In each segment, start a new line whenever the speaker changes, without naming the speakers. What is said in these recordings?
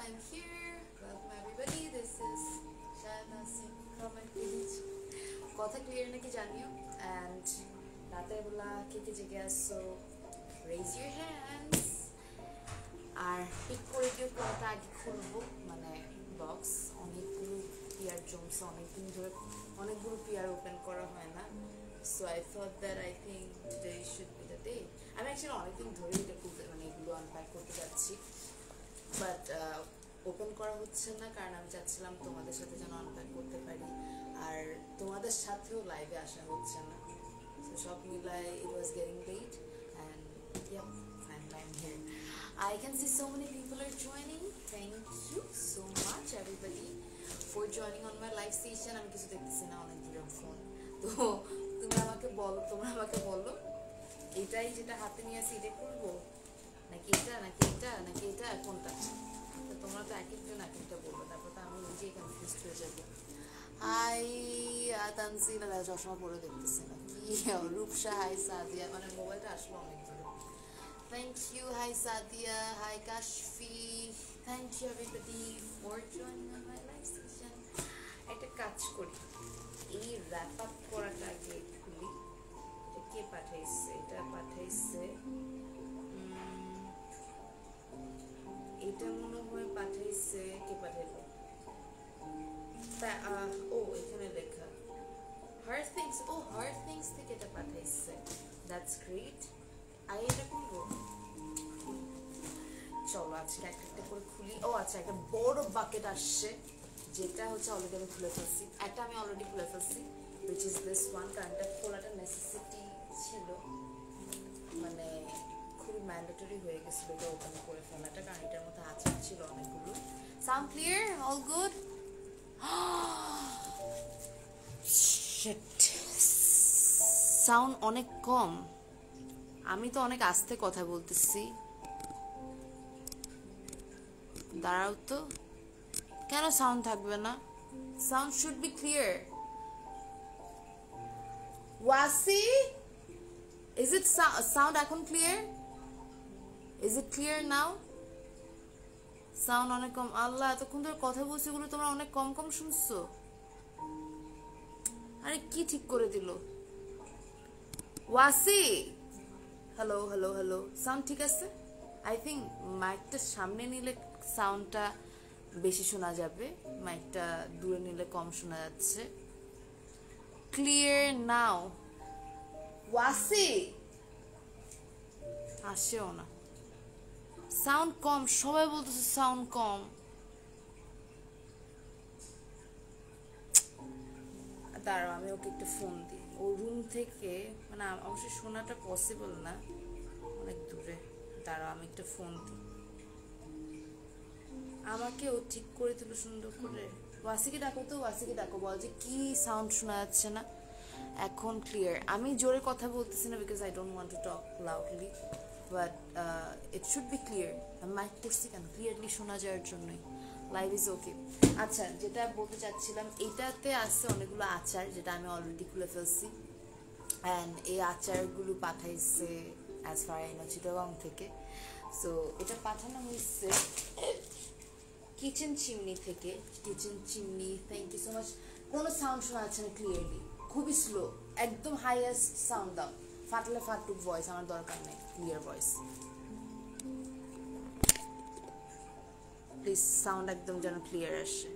I'm here. Welcome everybody. This is Shahana Singh. Comment page. কথা clear নাকি জানিও and রাতের বেলা কে জেগে আসছো raise your hands আর পিক করে দিও কোনটা আগে খুলবো মানে বক্স অনেকগুলো পিয়ার জমছে অনেকদিন ধরে অনেকগুলো পিয়ার ওপেন করা হয় না so I thought that I think today should be the day আমি actually অনেকদিন ধরে এটা খুলতে মানে এগুলো আনপ্যাক করতে যাচ্ছি বাট ওপেন করা হচ্ছে না কারণ আমি চাচ্ছিলাম তোমাদের সাথে যেন আনপ্যাক করতে পারি আর তোমাদের সাথেও লাইভে আসা হচ্ছে না সো সব মিলায় it was getting late and yeah finally I'm here I can see so many people are joining thank you so much everybody for joining on my live session আমি কিছু দেখতেছি না অনেক দূরে ফোন তো তোমরা আমাকে বলো এটাই যেটা হাতে নিয়ে আসি এটা করবো নাকি এটা কোনটা তো তোমরা তো এক একজন এক একটা বলবো তারপর তো আমি নিজেই কনফিউজ হয়ে যাবো হাই তানজিলা চশমা পরে দেখতেছি না কি রূপসা হাই সাদিয়া মানে মোবাইলটা আসলো অনেক দূরে thank you hi Sadia hi Kashfi thank you everybody for joining on my live session একটা কাজ করি এই র্যাপ আপ করাটা আগে খুলি এটা কে পাঠাইছে এটা মনে হয় পাঠাইছে কে পাঠাইলো এখানে লেখা হার থিংস থেকে এটা পাঠাইছে দ্যাটস গ্রেট এটা করবো চলো আজকে একটা করে খুলি আচ্ছা একটা বড় বাকেট আসছে যেটা হচ্ছে অলরেডি আমি খুলে ফেলছি একটা আমি অলরেডি খুলে ফেলছি which is this one কারণ এটা খোলাটা নেসেসিটি ছিল মানে খুবই ম্যান্ডেটরি হয়ে গেছিল এটা ওপেন করে ফেলাটা কারণ এটার মধ্যে আচার ছিল অনেকগুলো sound clear all good sound অনেক কম আমি তো অনেক আস্তে কথা বলতেছি দাঁড়াও তো কেন সাউন্ড থাকবে না sound should be clear Wasi is it sound এখন clear is it clear now sound অনেক কম আল্লাহ এতক্ষণ ধরে কথা বলছি এগুলো তোমরা অনেক কম শুনছো আরে কি ঠিক করে দিল ওয়াসি হ্যালো সাউন্ড ঠিক আছে আই থিঙ্ক মাইকটা সামনে নিলে সাউন্ডটা বেশি শোনা যাবে মাইকটা দূরে নিলে কম শোনা যাচ্ছে ক্লিয়ার নাও ওয়াসি আসেও না সাউন্ড কম সবাই বলতেছে সাউন্ড কম দাঁড়াও আমি ওকে একটু ফোন দিই ও রুম থেকে মানে অবশ্যই শোনাটা পসিবল না অনেক দূরে দাঁড়াও আমি একটা ফোন দিই আমাকে ও ঠিক করে দিল সুন্দর করে ওয়াসিকে ডাকো বল যে কি সাউন্ড শোনা যাচ্ছে না এখন ক্লিয়ার আমি জোরে কথা বলতেছি না because I don't want to talk loudly but it should be clear আমি মাইক করছি কেন ক্লিয়ারলি শোনা যাওয়ার জন্যই লাইভ ইজ ওকে আচ্ছা যেটা বলতে চাচ্ছিলাম এইটাতে আছে অনেকগুলো আচার যেটা আমি অলরেডি খুলে ফেলছি অ্যান্ড এই আচারগুলো পাঠাইছে as far as no Chittagong থেকে সো এটা পাঠানো হয়েছে কিচেন চিমনি থেকে থ্যাংক ইউ সো মাচ কোনো সাউন্ড শোনা যাচ্ছে না ক্লিয়ারলি খুবই স্লো একদম হাইয়েস্ট সাউন্ড দাও ফাটলে ফাটুক ভয়েস আমার দরকার নেই ক্লিয়ার ভয়েস প্লিজ সাউন্ড একদম যেন ক্লিয়ার আসে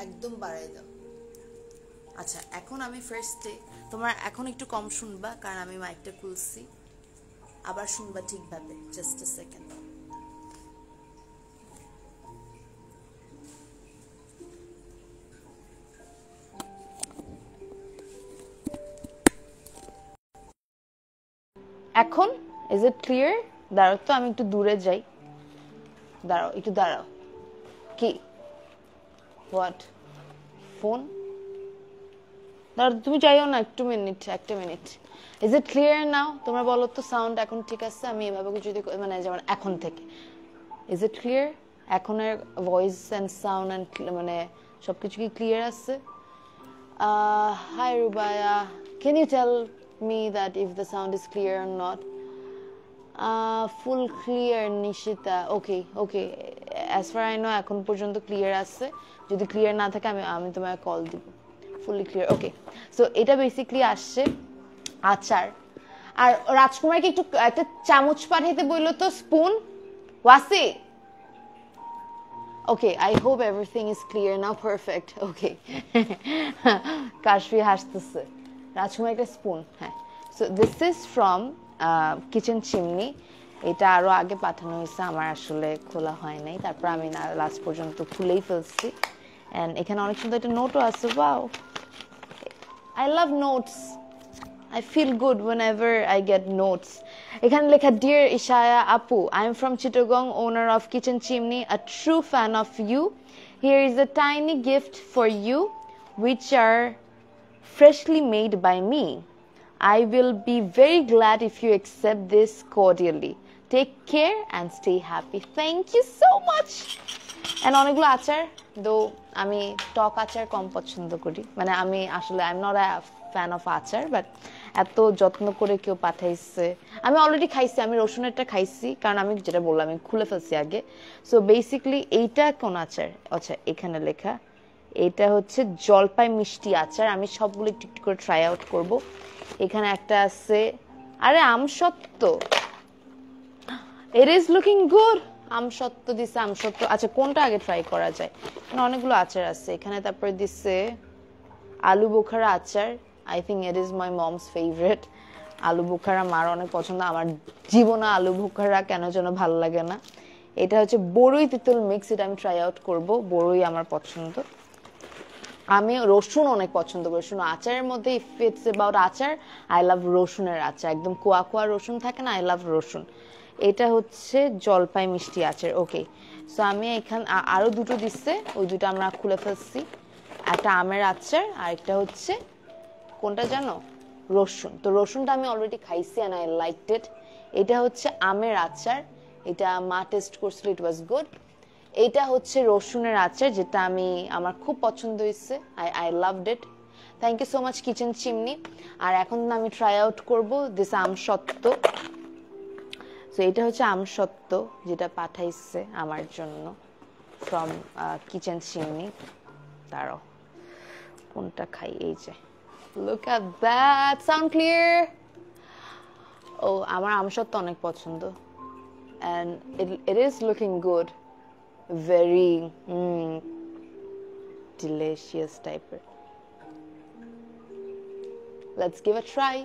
একদম বাড়াই দাও আচ্ছা এখন আমি ফার্স্টে তোমার এখন একটু কম শুনবা কারণ আমি মাইকটা খুলছি আবার শুনবা ঠিকভাবে জাস্ট আ সেকেন্ড এখন ইজ ইট ক্লিয়ার দাঁড়াও তো আমি একটু দূরে যাই দাঁড়াও কি হোয়াট ফোন দাঁড়াও তুমি যাইও না একটা minute is it clear now তোমরা বলো তো সাউন্ড এখন ঠিক আছে আমি এভাবে যদি মানে যেমন এখন থেকে ইজ ইট ক্লিয়ার এখনের ভয়েস অ্যান্ড সাউন্ড অ্যান্ড মানে সবকিছু কি ক্লিয়ার আছে hi Rubaya can you tell me that if the sound is clear or not
full clear Nishita okay okay as far as I know পর্যন্ত ক্লিয়ার আছে যদি clear না থাকে আমি তোমায় কল দিব ফুলি ক্লিয়ার ওকে সো এটা বেসিক্যালি আসছে আচার আর রাজকুমারকে একটু একটা চামচ পাঠাইতে বললো তো spoon Wasi Okay, I hope everything is clear now. Perfect. Okay. Kashfi হাসতেছে রাজকুমার একটা স্পুন হ্যাঁ so this is from kitchen chimney এটা আরো আগে পাঠানো হয়েছে আমার আসলে খোলা হয় নাই তারপর আমি লাস্ট পর্যন্ত খুলেই ফেলছি এন্ড এখানে অনেক সুন্দর একটা নোটও আছে wow I love notes. I feel good whenever I get notes. এখানে লেখা Dear Ishaya Apu, I am from Chittagong, owner of Kitchen Chimney, a true fan of you. Here is a tiny gift for you, which are freshly made by me. I will be very glad if you accept this cordially. Take care and stay happy. Thank you so much. And অনেকগুলো আচার দো আমি টক আচার কম পছন্দ করি মানে আমি আসলে I am not a fan of achar but এত যত্ন করে কেউ পাঠাইছে আমি অলরেডি খাইছি আমি রসুনেরটা খাইছি কারণ আমি যেটা বললাম আমি খুলে ফেলছি আগে সো বেসিক্যালি এইটা কোন আচার আচ্ছা এখানে লেখা এটা হচ্ছে জলপাই মিষ্টি আচার আমি সবগুলো একটু একটু করে ট্রাই আউট করব এখানে একটা আছে আরে আমসত্ত্ব ইট ইজ লুকিং গুড আমসত্ত্ব দিছে আমসত্ত্ব আচ্ছা কোনটা আগে ট্রাই করা যায় মানে অনেকগুলো আচার আছে এখানে তারপরে দিছে আলু বোখারা আচার I think it is my moms favourite আলু বোখারা মার অনেক পছন্দ আমার জীবনে আলু বোখারা কেন যেন ভালো লাগে না এটা হচ্ছে বড়ই তেঁতুল মিক্স এটা আমি ট্রাই আউট করব বড়ই আমার পছন্দ আমি রসুন অনেক পছন্দ করি রসুন আচারের মধ্যে ইফ ইটস অ্যাবাউট আচার আই লাভ রসুনের আচার একদম কোয়া কোয়া রসুন থাকে না আই লাভ রসুন এটা হচ্ছে জলপাই মিষ্টি আচার ওকে সো আমি এখানে আরো দুটো দিচ্ছে ওই দুটো আমরা খুলে ফেলছি একটা আমের আচার আর একটা হচ্ছে কোনটা জানো রসুন তো রসুনটা আমি অলরেডি খাইছি এন্ড আই লাইকড ইট এটা হচ্ছে আমের আচার এটা মা টেস্ট করছিল ইট ওয়াজ গুড এটা হচ্ছে রসুনের আচার যেটা আমার খুব পছন্দ হয়েছে I loved it thank you so much kitchen chimney আর এখন আমি ট্রাই আউট করব দিস আমসত্ত্ব সো এটা হচ্ছে আমসত্ত্ব যেটা পাঠাইছে আমার জন্য ফ্রম কিচেন চিমনি দাঁড়াও কোনটা খাই এই যে look at that sound clear ও আমার আমসত্ত্ব অনেক পছন্দ and it is looking good very delicious type let's give a try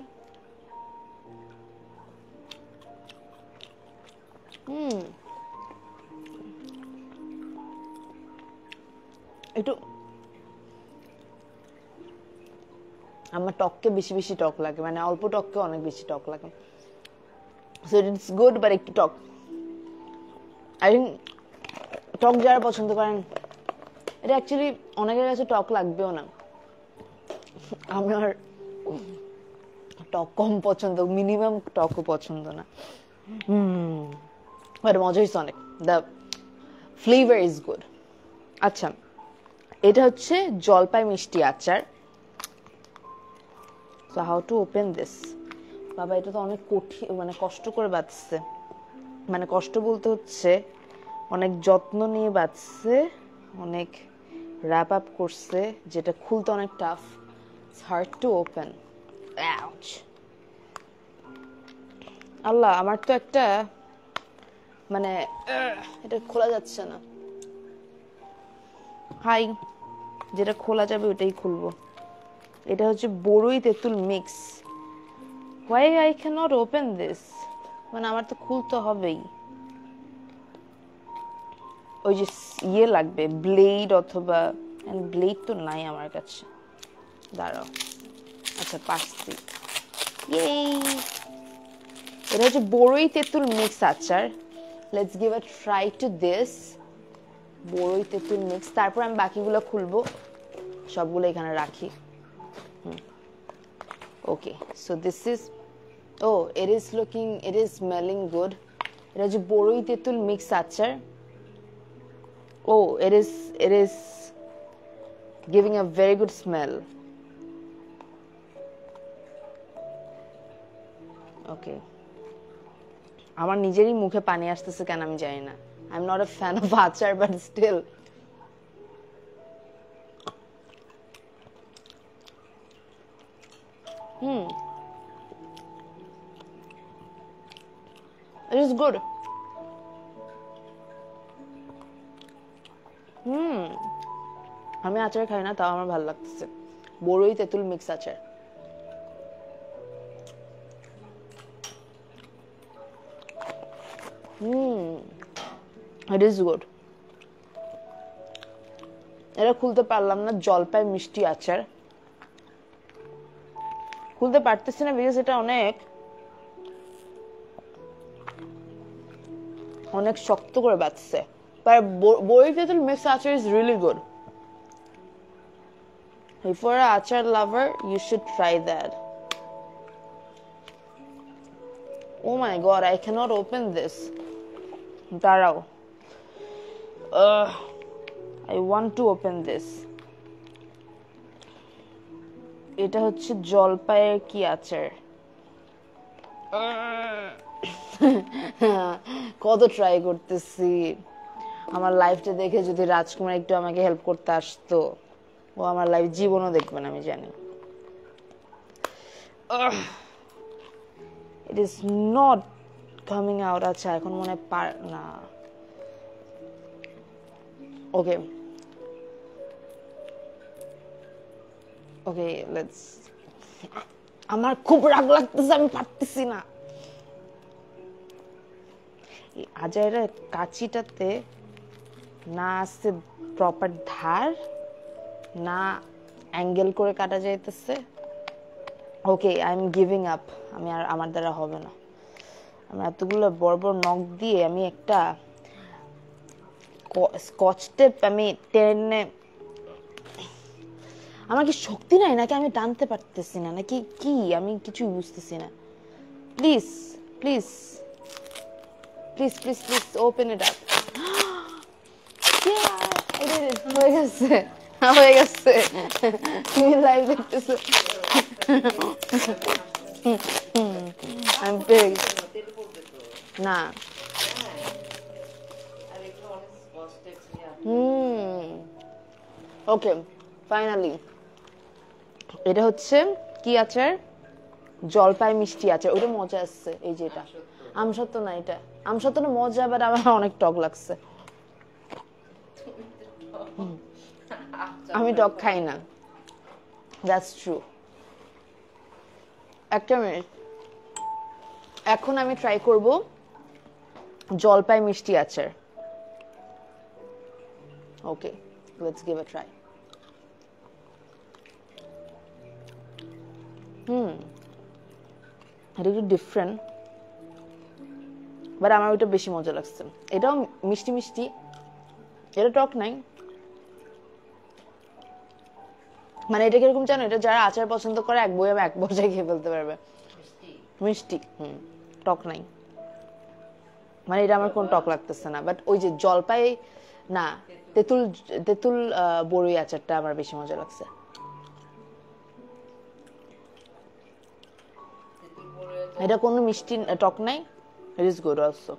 একটু আমার টককে বেশি বেশি টক লাগে মানে অল্প টককে অনেক বেশি টক লাগে সো ইটস গুড বাট একটু টক আই থিঙ্ক টক যারা পছন্দ করেন এটা অ্যাকচুয়ালি অনেকের কাছে টক লাগবেও না আমার টক কম পছন্দ মিনিমাম টকও পছন্দ না বাট মজা হয়েছে অনেক দ্য ফ্লেভার ইজ গুড আচ্ছা এটা হচ্ছে জলপাই মিষ্টি আচার so how to open this বাবা এটা তো অনেক কঠিন মানে কষ্ট করে বাঁচছে মানে কষ্ট বলতে হচ্ছে অনেক যত্ন নিয়ে বাঁচছে অনেক র্যাপ আপ করছে যেটা খুলতে অনেক tough it's hard to open ouch Allah আমার তো একটা মানে এটা খোলা যাচ্ছে না হাই যেটা খোলা যাবে ওটাই খুলবো এটা হচ্ছে বড়ই তেঁতুল mix why I cannot open this মানে আমার তো খুলতে হবেই ওই যে ইয়ে লাগবে ব্লেড অথবা ব্লেড তো নাই আমার কাছে দাঁড়াও আচ্ছা পাচ্ছি এটা হচ্ছে বড়ই তেঁতুল মিক্স আচার let's give a try to this বড়ই তেঁতুল মিক্স তারপর আমি বাকিগুলো খুলবো সবগুলো এখানে রাখি okay so this is oh it is smelling good এটা হচ্ছে বড়ই তেঁতুল মিক্স আচার oh it is giving a very good smell okay আমার নিজেরই মুখে পানি আসতেছে কেন আমি জানি না। I am not a fan of achar, but still it is good. আমি আচার খাই না, তাও আমার ভালো লাগতেছে। বড়ই তেঁতুল মিক্স আচার। It is good. এটা খুলতে পারলাম না, জলপাই মিষ্টি আচার খুলতে পারতেছি না বিকজ এটা অনেক অনেক শক্ত করে বাঁচছে। But বড়ই তেঁতুল মিক্স আচার is really good. If you're an achar lover, you should try that. Oh my god, I cannot open this. Darao. I want to open this. এটা হচ্ছে জলপাইয়ের কি আচার। কত ট্রাই করতেছি। আমার লাইফটা দেখে যদি রাজকুমার একটু আমাকে হেল্প করতে আসতো, ও আমার লাইফ জীবনও দেখবে না আমি জানি। It is not coming out. আচ্ছা এখন মনে না। Okay. Okay, let's. আমার খুব রাগ লাগতেছে, আমি পারতেছি না। এই আচারের কাঁচিটাতে না আছে প্রপার ধার, না অ্যাঙ্গেল করে কাটা যাইতেছে। ওকে, আই এম গিভিং আপ। আমি আর আমার দ্বারা হবে না। আমি এতগুলো বড় বড় নখ দিয়ে আমি একটা স্কচ টেপ আমি টেনে, আমার কি শক্তি নাই নাকি আমি টানতে পারতেছি না নাকি কি, আমি কিছুই বুঝতেছি না। Please please please please please open it up. হয়ে গেছে, হয়ে গেছে। তুমি লাইভ দেখতেছো? না ওকে, ফাইনালি এটা হচ্ছে কি আচার? জলপাই মিষ্টি আচার। ওটা মজা আসছে। এই যে এটা আমসত্ত্ব না, এটা আমসত্ত্ব মজা, বাট আমার অনেক টক লাগছে। আমি টক খাই না, দ্যাটস ট্রু। একটা মিনিট, এখন আমি ট্রাই করব জলপাই মিষ্টি আচার। ওকে, লেটস গিভ আ ট্রাই। এটা একটু ডিফারেন্ট, বাট আমার ওইটা বেশি মজা লাগছে। এটাও মিষ্টি মিষ্টি, এটা টক নাই। মানে এটা কিরকম জানো, এটা যারা আচার পছন্দ করে এক বই এক বসায় খেয়ে ফেলতে পারবে। মিষ্টি, টক নাই। মানে এটা আমার কোন টক লাগতেছে না, বাট ওই যে জলপাই না তেঁতুল তেঁতুল বড়ই আচারটা আমার বেশি মজা লাগছে। এটা কোনো মিষ্টি টক নাই। It is good also.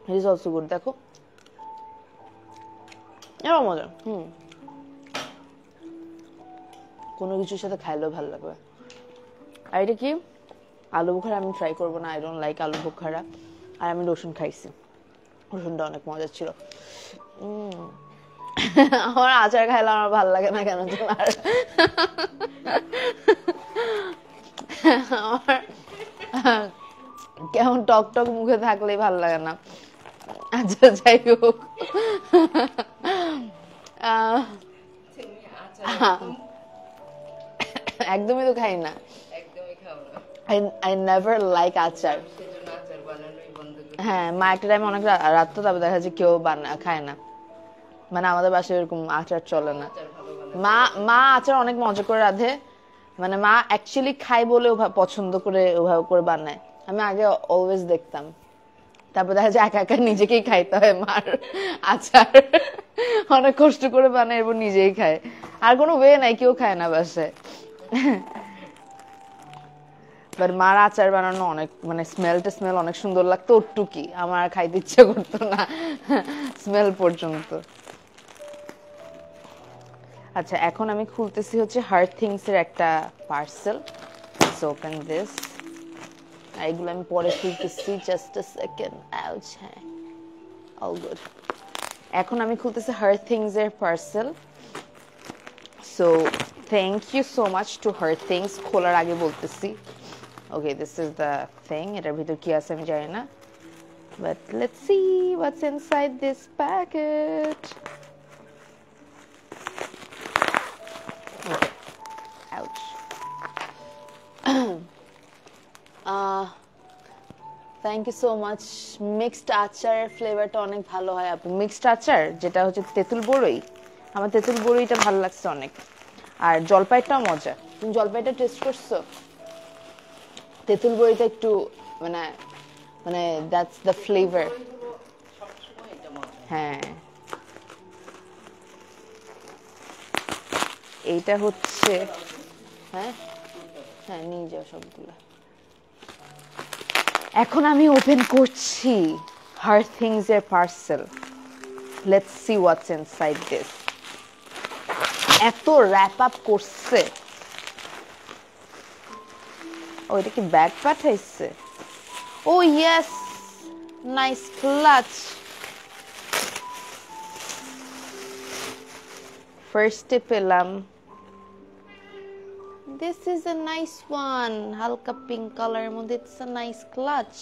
It is also good. দেখো এটাও মজা। কোনো কিছুর সাথে খাইলেও ভালো লাগবে। আর এটা কি আলু বোখারা আমি ট্রাই করবো না, আই ডোন্ট লাইক আলু বোখারা। আর আমি রসুন খাইছি, রসুনটা অনেক মজা ছিল। আমার আচার খাইলে আমার ভালো লাগে না কেন তোমার? আমার কেমন টক টক মুখে থাকলেই ভালো লাগে না। আচ্ছা যাই হোক, একদমই তো খাই না। I never like আচার। হ্যাঁ, মা একটা টাইমে অনেক রাত তো, তারপর দেখা যায় কেউ খায় না। মানে আমাদের বাসায় এরকম আচার চলে না। মা আচার অনেক মজা করে রাঁধে, মানে মা অ্যাকচুয়ালি খায় বলে পছন্দ করে ওভাবে করে বানায়। আমি আগে অলওয়েজ দেখতাম, তারপর দেখা যায় একা একা নিজেকেই খাইতে হয় মার আচার। অনেক কষ্ট করে বানায়, এরপর নিজেই খায়। আর কোনো ওয়ে নাই, কেউ খায় না বাসায়। বাট মার আচার বানানো অনেক মানে স্মেল অনেক সুন্দর লাগতো, ওটুকি আমার আর খাইতে ইচ্ছে করতো না স্মেল পর্যন্ত। আচ্ছা এখন আমি খুলতেছি হচ্ছে হার্ট থিংস এর একটা পার্সেল। So open this. এইগুলো আমি পরে খুলতেছি, জাস্ট আ সেকেন্ড। আউচ, হ্যাঁ অল গুড। এখন আমি খুলতেছি হার্ট থিংস এর parcel. So thank you so much to Heart Things. খোলার আগে বলতেছি, okay this is the thing. এটার ভিতর কি আছে আমি জানি না, but let's see what's inside this packet. Ouch. Thank you so much. Mixed আচারের ফ্লেভারটা অনেক ভালো হয় আপু। মিক্সড আচার যেটা হচ্ছে তেঁতুল বড়ই, আমার তেঁতুল বড়ইটা ভালো লাগছে অনেক। আর জলপাইটাও মজা। তুমি জলপাইটা টেস্ট করছো? তেঁতুল বড়িটা একটু মানে মানে দ্যাটস দ্য ফ্লেভার। হ্যাঁ এইটা হচ্ছে, হ্যাঁ হ্যাঁ নিয়ে যাও সবগুলো। এখন আমি ওপেন করছি হার্ট থিংস এর parcel. Let's see what's inside this. এত র্যাপ আপ করছে। ও এটা কি ব্যাগ পাঠাইছে? ও ইয়েস, নাইস ক্লাচ। ফার্স্টে পেলাম, this is a nice one, হালকা পিঙ্ক কালারের মধ্যে। it's a nice clutch,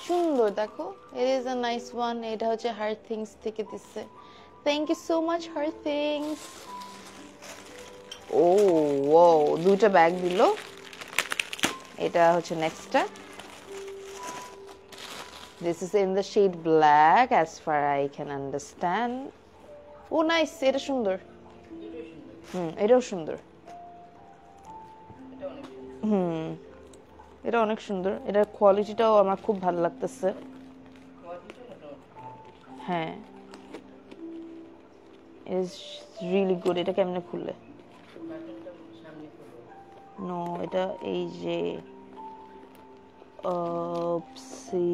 সুন্দর দেখো। it is a nice one. এটা হচ্ছে হার্ট থিংস থেকে দিচ্ছে। thank you so much heart things. ও ও দুইটা ব্যাগ দিল। এটা হচ্ছে নেক্সটটা। this is in the shade black as far I can understand. Oh nice, এটা সুন্দর। এটাও সুন্দর। এটা অনেক সুন্দর। এটার কোয়ালিটিটাও আমার খুব ভালো লাগতেছে। হ্যাঁ ইজ রিয়েলি গুড। এটা কেমনে খুললে? নো এটা এই যে C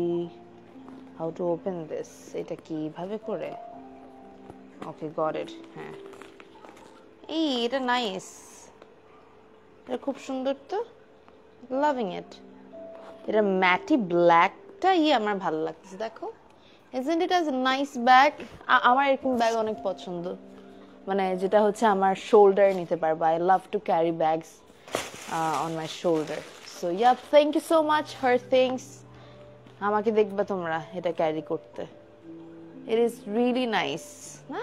how to open this. এটা কিভাবে করে? ওকে গট ইট। হ্যাঁ এই এটা নাইস, এটা খুব সুন্দর তো, লাভিং ইট। এটা ম্যাটি ব্ল্যাকটা আমার ভালো লাগতেছে দেখো। isn't it as a nice bag? আমার এরকম ব্যাগ অনেক পছন্দ, মানে যেটা হচ্ছে আমার শোল্ডারে নিতে পারবো। I love to carry bags on my shoulder. So yeah, thank you so much Her Things. আমাকে দেখবা তোমরা এটা ক্যারি করতে। It is really nice, না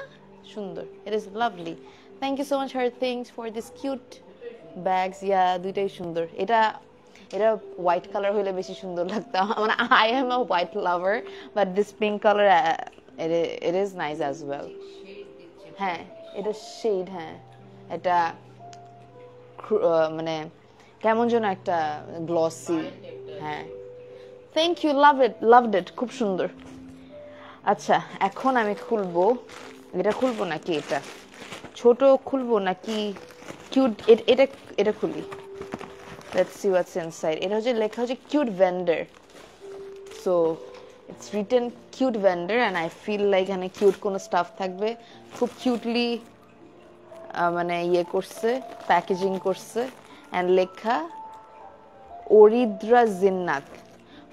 সুন্দর। It is lovely. Thank you so much Her Things for this cute bags. Yeah, দুইটাই সুন্দর। এটা হোয়াইট কালার হলে বেশি সুন্দর লাগতো। মানে I am a white lover, but this pink color it is nice as well. হ্যাঁ এটা শেড, হ্যাঁ এটা মানে কেমন যেন একটা গ্লসি। হ্যাঁ থ্যাংক ইউ, লাভড ইট, খুব সুন্দর। আচ্ছা এখন আমি খুলবো, এটা খুলবো নাকি এটা ছোট খুলবো নাকি কিউট? এটা খুলি। Let's see what's inside. এটা হচ্ছে লেখা হচ্ছে cute vendor. So it's written cute vendor and I feel like এখানে কিউট কোনো স্টাফ থাকবে। খুব কিউটলি মানে করছে, প্যাকেজিং করছে। and লেখা Oridra Zinnat.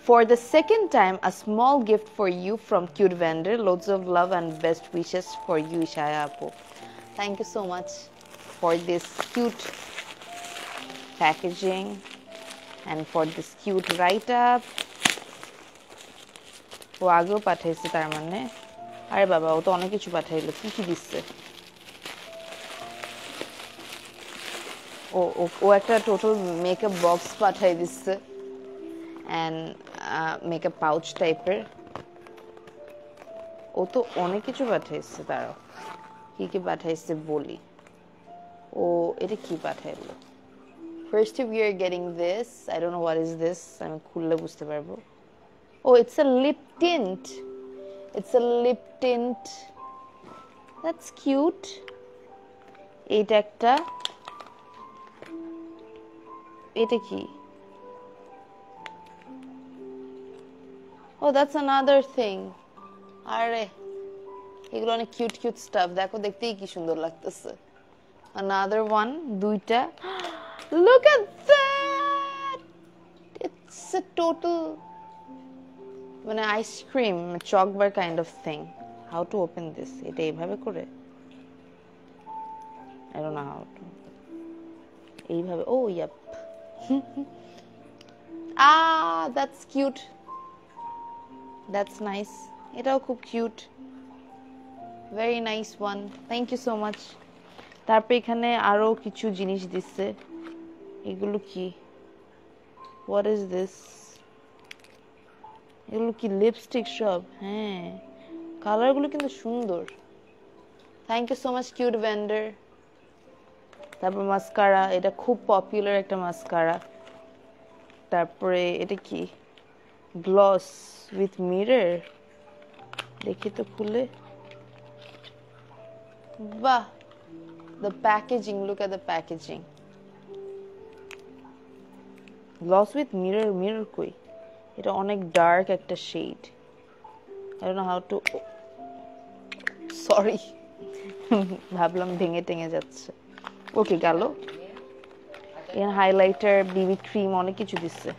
For the second time, a small gift for you from Cute Vendor. Loads of love and best wishes for you, Ishaya Apu. Thank you so much for this cute packaging and for this cute write-up. ও আগেও পাঠাইছে তার মানে। আরে বাবা ও তো অনেক কিছু পাঠাইলো। কি কি দিচ্ছে? ও একটা টোটাল মেকআপ বক্স পাঠাই দিচ্ছে and মেকআপ পাউচ টাইপের। ও তো অনেক কিছু পাঠাইছে। তারাও কি কি পাঠাইছে বলি। ও এটা কি পাঠাইলো? First we are getting this. I don't know what is this. আমি খুললে বুঝতে পারবো। Oh, it's a lip tint. It's a lip tint. That's cute. এইটা একটা, এটা কি? Oh, that's another thing. আরে এগুলো অনেক কিউট কিউট স্টাফ, দেখো দেখতেই কি সুন্দর লাগতেছে। Another one, দুইটা। Look at that! It's a total মানে ice cream Chocobar kind of thing. How to open this? এটা এইভাবে করে? I don't know how to. এইভাবে, oh yep. That's cute. That's nice. এটাও খুব cute. Very nice one. Thank you so much. তারপর এখানে আরো কিছু জিনিস দিচ্ছে। এগুলো কি? What is this? এগুলো কি লিপস্টিক সব? হ্যাঁ, কালারগুলো কিন্তু সুন্দর। Thank you so much cute vendor. তারপর মাস্কারা, এটা খুব পপুলার একটা মাস্কারা। তারপরে এটা কি? Gloss with mirror. দেখি তো খুলে। বাহ, the packaging, look at the packaging. Gloss with mirror, mirror কই? এটা অনেক ডার্ক একটা shade. I don't know how to, sorry. ভাবলাম ভেঙে টেঙে যাচ্ছে। ওকে গেল। এর হাইলাইটার, বিবি ক্রিম, অনেক কিছু দিচ্ছে।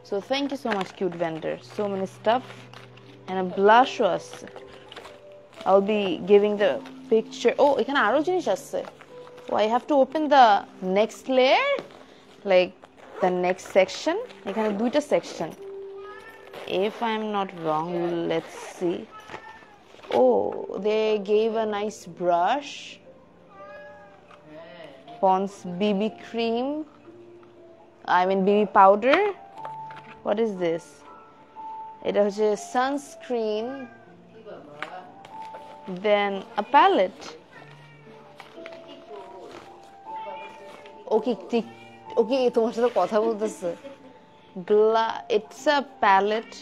So thank you so much cute vendor. So many stuff and a blush ও আছে। I'll be giving the picture. Oh, এখানে আরো জিনিস আছে। Oh, I have to open the next layer, like the next section. এখানে দুইটা section. If I'm not wrong, let's see. Oh, they gave a nice brush. Pond's BB cream. I mean BB powder. What is this? এটা হচ্ছে sunscreen. Then a palette. Okay, তোমার সাথে কথা বলতেছে। It's a palette.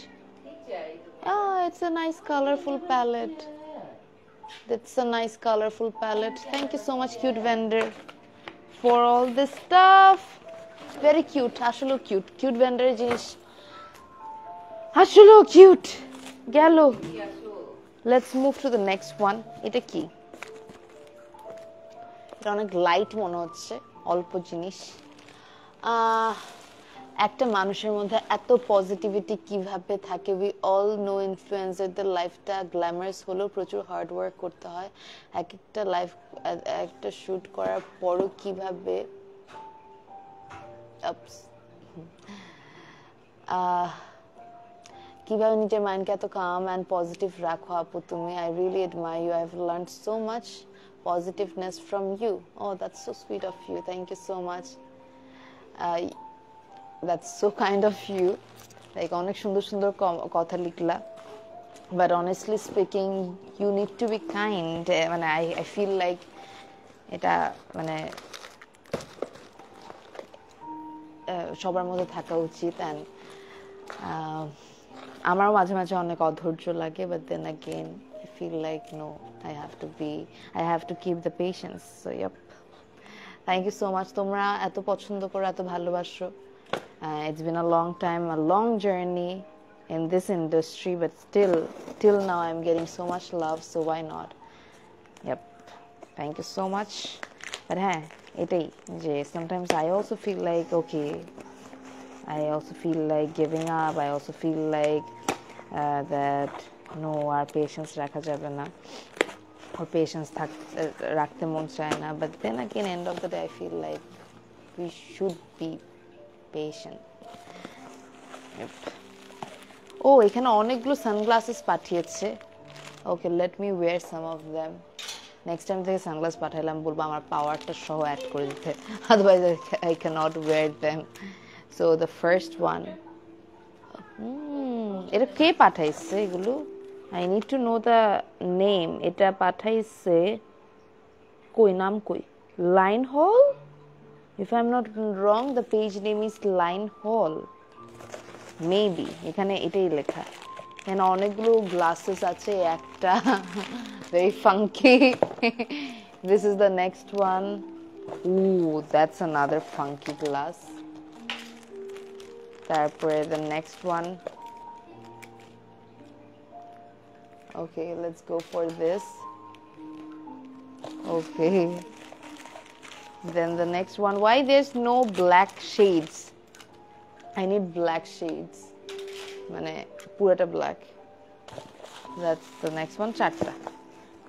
It's a nice colorful palette. That's a nice colorful palette. Thank you so much cute vendor for all this stuff. Very cute. আসলে cute. Cute vendor জিনিস আসলে cute. গেল। Let's move to the next one. এটা কি? এটা অনেক light মনে হচ্ছে, অল্প জিনিস। একটা মানুষের মধ্যে এত পজিটিভিটি কিভাবে থাকে? উই অল নো ইনফ্লুয়েন্সারদের লাইফটা গ্ল্যামারাস হলেও প্রচুর হার্ড ওয়ার্ক করতে হয়। একটা লাইফ, একটা শুট করার পরও কিভাবে কিভাবে নিজের মাইন্ডকে এত কাম অ্যান্ড পজিটিভ রাখো আপু তুমি। I really admire you. I have learned so much positiveness from you. Oh, that's so sweet of you. Thank you so much. That's so kind of you. Like অনেক সুন্দর সুন্দর কথা লিখলা, but honestly speaking you need to be kind. মানে I feel like এটা মানে সবার মধ্যে থাকা উচিত। and আমারও মাঝে মাঝে অনেক অধৈর্য লাগে, but then again I feel like no, I have to keep the patience. So yep, thank you so much. তোমরা এত পছন্দ করো, এত ভালোবাসো। It's been a long time, a long journey in this industry, but till now I'm getting so much love, so why not? Yep, thank you so much. But হ্যাঁ, এটাই যে sometimes I also feel like okay, I also feel like giving up. I also feel like that no, our patience রাখা যাবে না, or patience রাখতে মন চায় না। But then again, end of the day, I feel like we should be patient. Yep. Oh, এখানে অনেকগুলো sunglasses পাঠিয়েছে। Okay, let me wear some of them. Next time থেকে সানগ্লাস পাঠাইলাম বলবো আমার পাওয়ারটা সহ অ্যাড করে দিতে, otherwise I cannot wear them. So the first one, এটা কে পাঠাইছে এগুলো? I need to know the name. এটা পাঠাইছে কই, নাম কই? Line Hall? If I'm not wrong, the page name is Line Hall. Maybe এখানে এটাই লেখা। এখানে অনেকগুলো গ্লাসেস আছে, একটা very funky. This is the next one. Ooh, that's another funky glass. তারপরে the next one, Okay, let's go for this. Okay, then the next one. Why there's no black shades? I need black shades, মানে পুরোটা black. That's the next one. চারটা.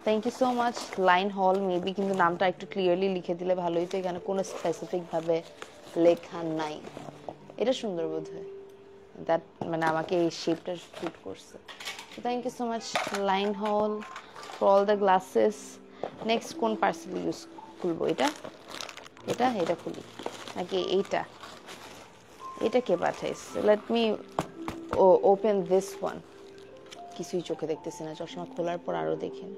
Thank you so much Line Hall. Maybe কিন্তু নামটা একটু clearly লিখে দিলে ভালো হতো, এখানে কোনো স্পেসিফিক ভাবে লেখা নাই। এটা সুন্দর বোধহয়, দ্যাট মানে আমাকে এই শেপটা শুট করছে। Thank you so much Line Hall for all the glasses. Next কোন পার্সেল ইউজ খুলবো? এটা এটা এটা খুলি নাকি এইটা? এটা কে পাঠাইছে? Let me open this one. কিছুই চোখে দেখতেছি না, চশমা খোলার পর আরো দেখেন।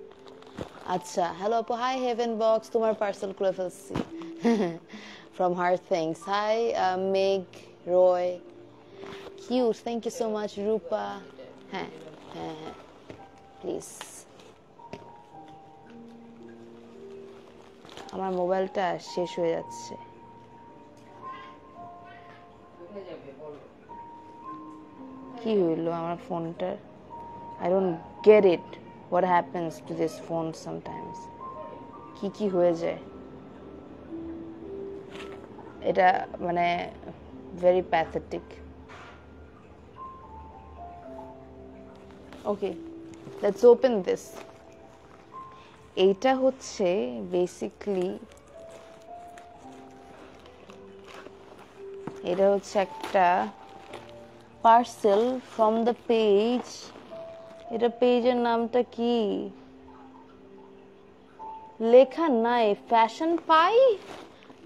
আচ্ছা, হ্যালো আপু, হাই হেভেন বক্স, তোমার পার্সেল খুলে ফেলছি from her thanks. Hi Megh Roy, cute, thank you so much Rupa. হ্যাঁ হ্যাঁ হ্যাঁ, প্লিজ। আমার মোবাইলটা শেষ হয়ে যাচ্ছে। কি হইলো আমার ফোনটার? I don't get it. What happens to this phone sometimes? কি হয়ে যায়? এটা মানে very pathetic. Okay, let's open this. এইটা হচ্ছে বেসিক্যালি, এটা হচ্ছে একটা পার্সেল ফ্রম দ্য পেজ। এটা পেজের নামটা কি লেখা নাই? Fashion pie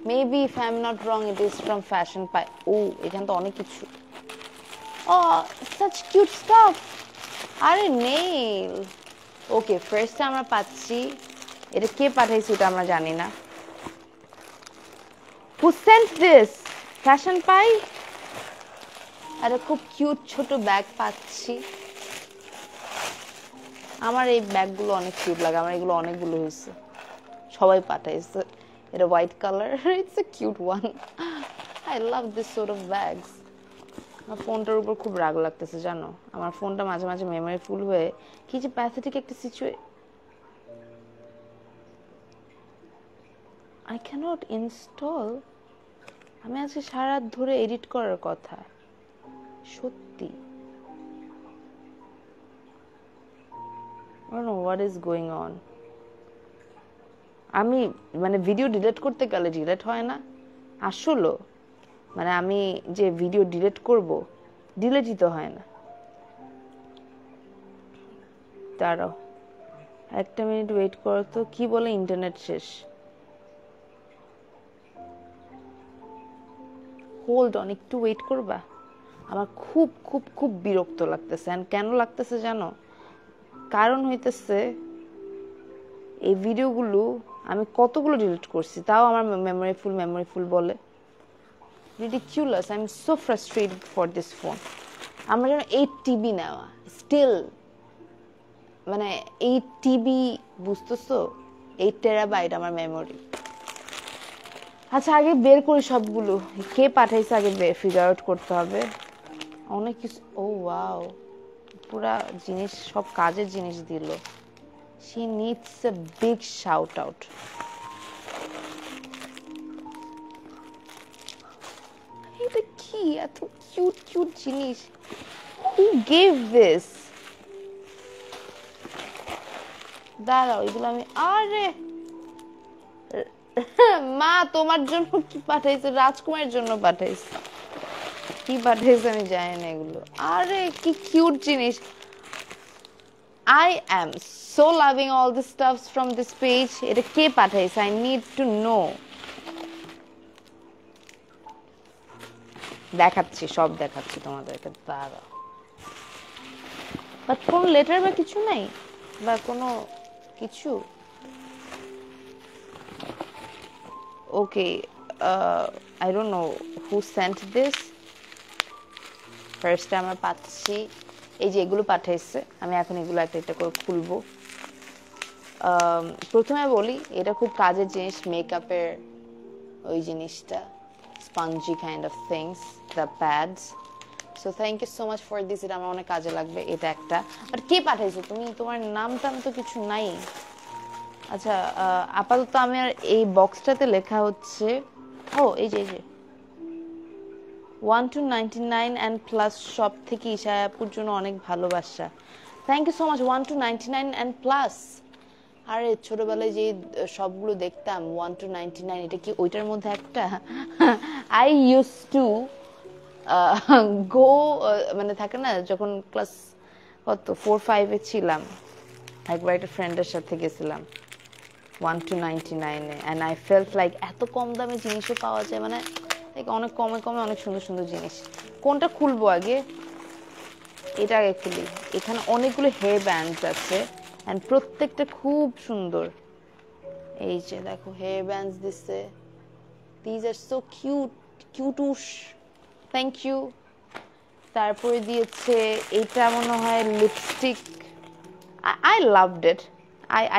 maybe, if I am not wrong it is from fashion pie. ও, এখানে তো অনেক কিছু। ও, সাচ কিউট স্টাফ। আরে নেইল। ওকে, ফার্স্টে আমরা পাচ্ছি, এটা কে পাঠাইছে এটা আমরা জানি না। হু সেন্ট দিস? ফ্যাশন পাই। আরে খুব কিউট ছোট ব্যাগ পাচ্ছি। আমার এই ব্যাগগুলো অনেক কিউট লাগে, আমার এগুলো অনেকগুলো হয়েছে, সবাই পাঠাইছে। এটা white colour, it's a cute one. I love this sort of bags. আমার ফোনটার উপর খুব রাগ লাগতেছে জানো, আমার ফোনটা মাঝে মাঝে মেমোরি ফুল হয়ে কি যে প্যাথেটিক একটা আই ক্যানট ইনস্টল। আমি আজকে সারা রাত ধরে এডিট করার কথা, সত্যি। I don't know what is going on. আমি মানে ভিডিও ডিলিট করতে গেলে ডিলিট হয় না আসলে, মানে আমি যে ভিডিও ডিলিট করব ডিলিটই তো হয় না। দাঁড়াও একটা মিনিট ওয়েট করো তো। কি বলে ইন্টারনেট শেষ? হোল্ড অন, একটু ওয়েট করবা? আমার খুব খুব খুব বিরক্ত লাগতেছে। এন্ড কেন লাগতেছে জানো? কারণ হইতেছে এই ভিডিওগুলো আমি কতগুলো ডিলিট করছি, তাও আমার মেমোরি ফুল বলে। Ridiculous. I am so frustrated for this phone. আমরা যেন 8 TB নেওয়া, স্টিল মানে 8 TB, বুঝতেছো? 8 টেরাবাইট আমার মেমোরি। আচ্ছা, আগে বের করি সবগুলো, কে পাঠাইছে আগে ফিগার আউট করতে হবে। অনেক কিছু। ও ওয়াও, পুরা জিনিস, সব কাজের জিনিস দিল। She needs a big shout out. এটা কি এত কিউট কিউট জিনিস? Who gave this? দাঁড়াও, এগুলো আমি, আরে মা তোমার জন্য কি পাঠাইছে? রাজকুমারের জন্য পাঠাইছে। কি পাঠাইছে আমি জানি না এগুলো। আরে কি কিউট জিনিস। I am so loving all the stuffs from this page. এটা কে পাঠাইছে? I need to know. দেখাচ্ছি, সব দেখাচ্ছি তোমাদেরকে, দাঁড়াও। বাট কোনো লেটার বা কিছু নাই, বা কোনো কিছু। ওকে, I don't know who sent this. ফার্স্টে আমরা পাচ্ছি এই যে এগুলো পাঠাইছে, আমি এখন এগুলো একটা একটা করে খুলবো। প্রথমে বলি এটা খুব কাজের জিনিস, মেকআপের ওই জিনিসটা, spongy kind of things, the pads. So thank you so much for this, এটা আমার অনেক কাজে লাগবে। এটা একটা, বাট কে পাঠাইছো তুমি? তোমার নাম টাম তো কিছু নাই। আচ্ছা, আপাতত আমি আর এই বক্সটাতে লেখা হচ্ছে, ও এই যে 1 to 99 and plus শপ থেকে ইশায়া আপুর জন্য অনেক ভালোবাসা। Thank you so much 1 to 99 and plus। আরে ছোটবেলায় যে সবগুলো দেখতাম 1 to 99, এটা কি ওইটার মধ্যে একটা? আই ইউজ টু গো, মানে থাকে না যখন ক্লাস কত 4-5 ছিলাম, একবার একটা ফ্রেন্ডের সাথে গেছিলাম 1 to 99 and I felt like এত কম দামে জিনিসও পাওয়া যায়, মানে অনেক কমে কমে অনেক সুন্দর সুন্দর জিনিস। কোনটা খুলবো আগে? এটা আগে খুলি। এখানে অনেকগুলো হেয়ার ব্যান্ডস আছে এন্ড প্রত্যেকটা খুব সুন্দর। এই যে দেখো হেয়ার ব্যান্ডস দিছে, দিস আর সো কিউট, কিউটুস, থ্যাংক ইউ। তারপরে দিয়েছে এটা মনে হয় lipstick, I loved it,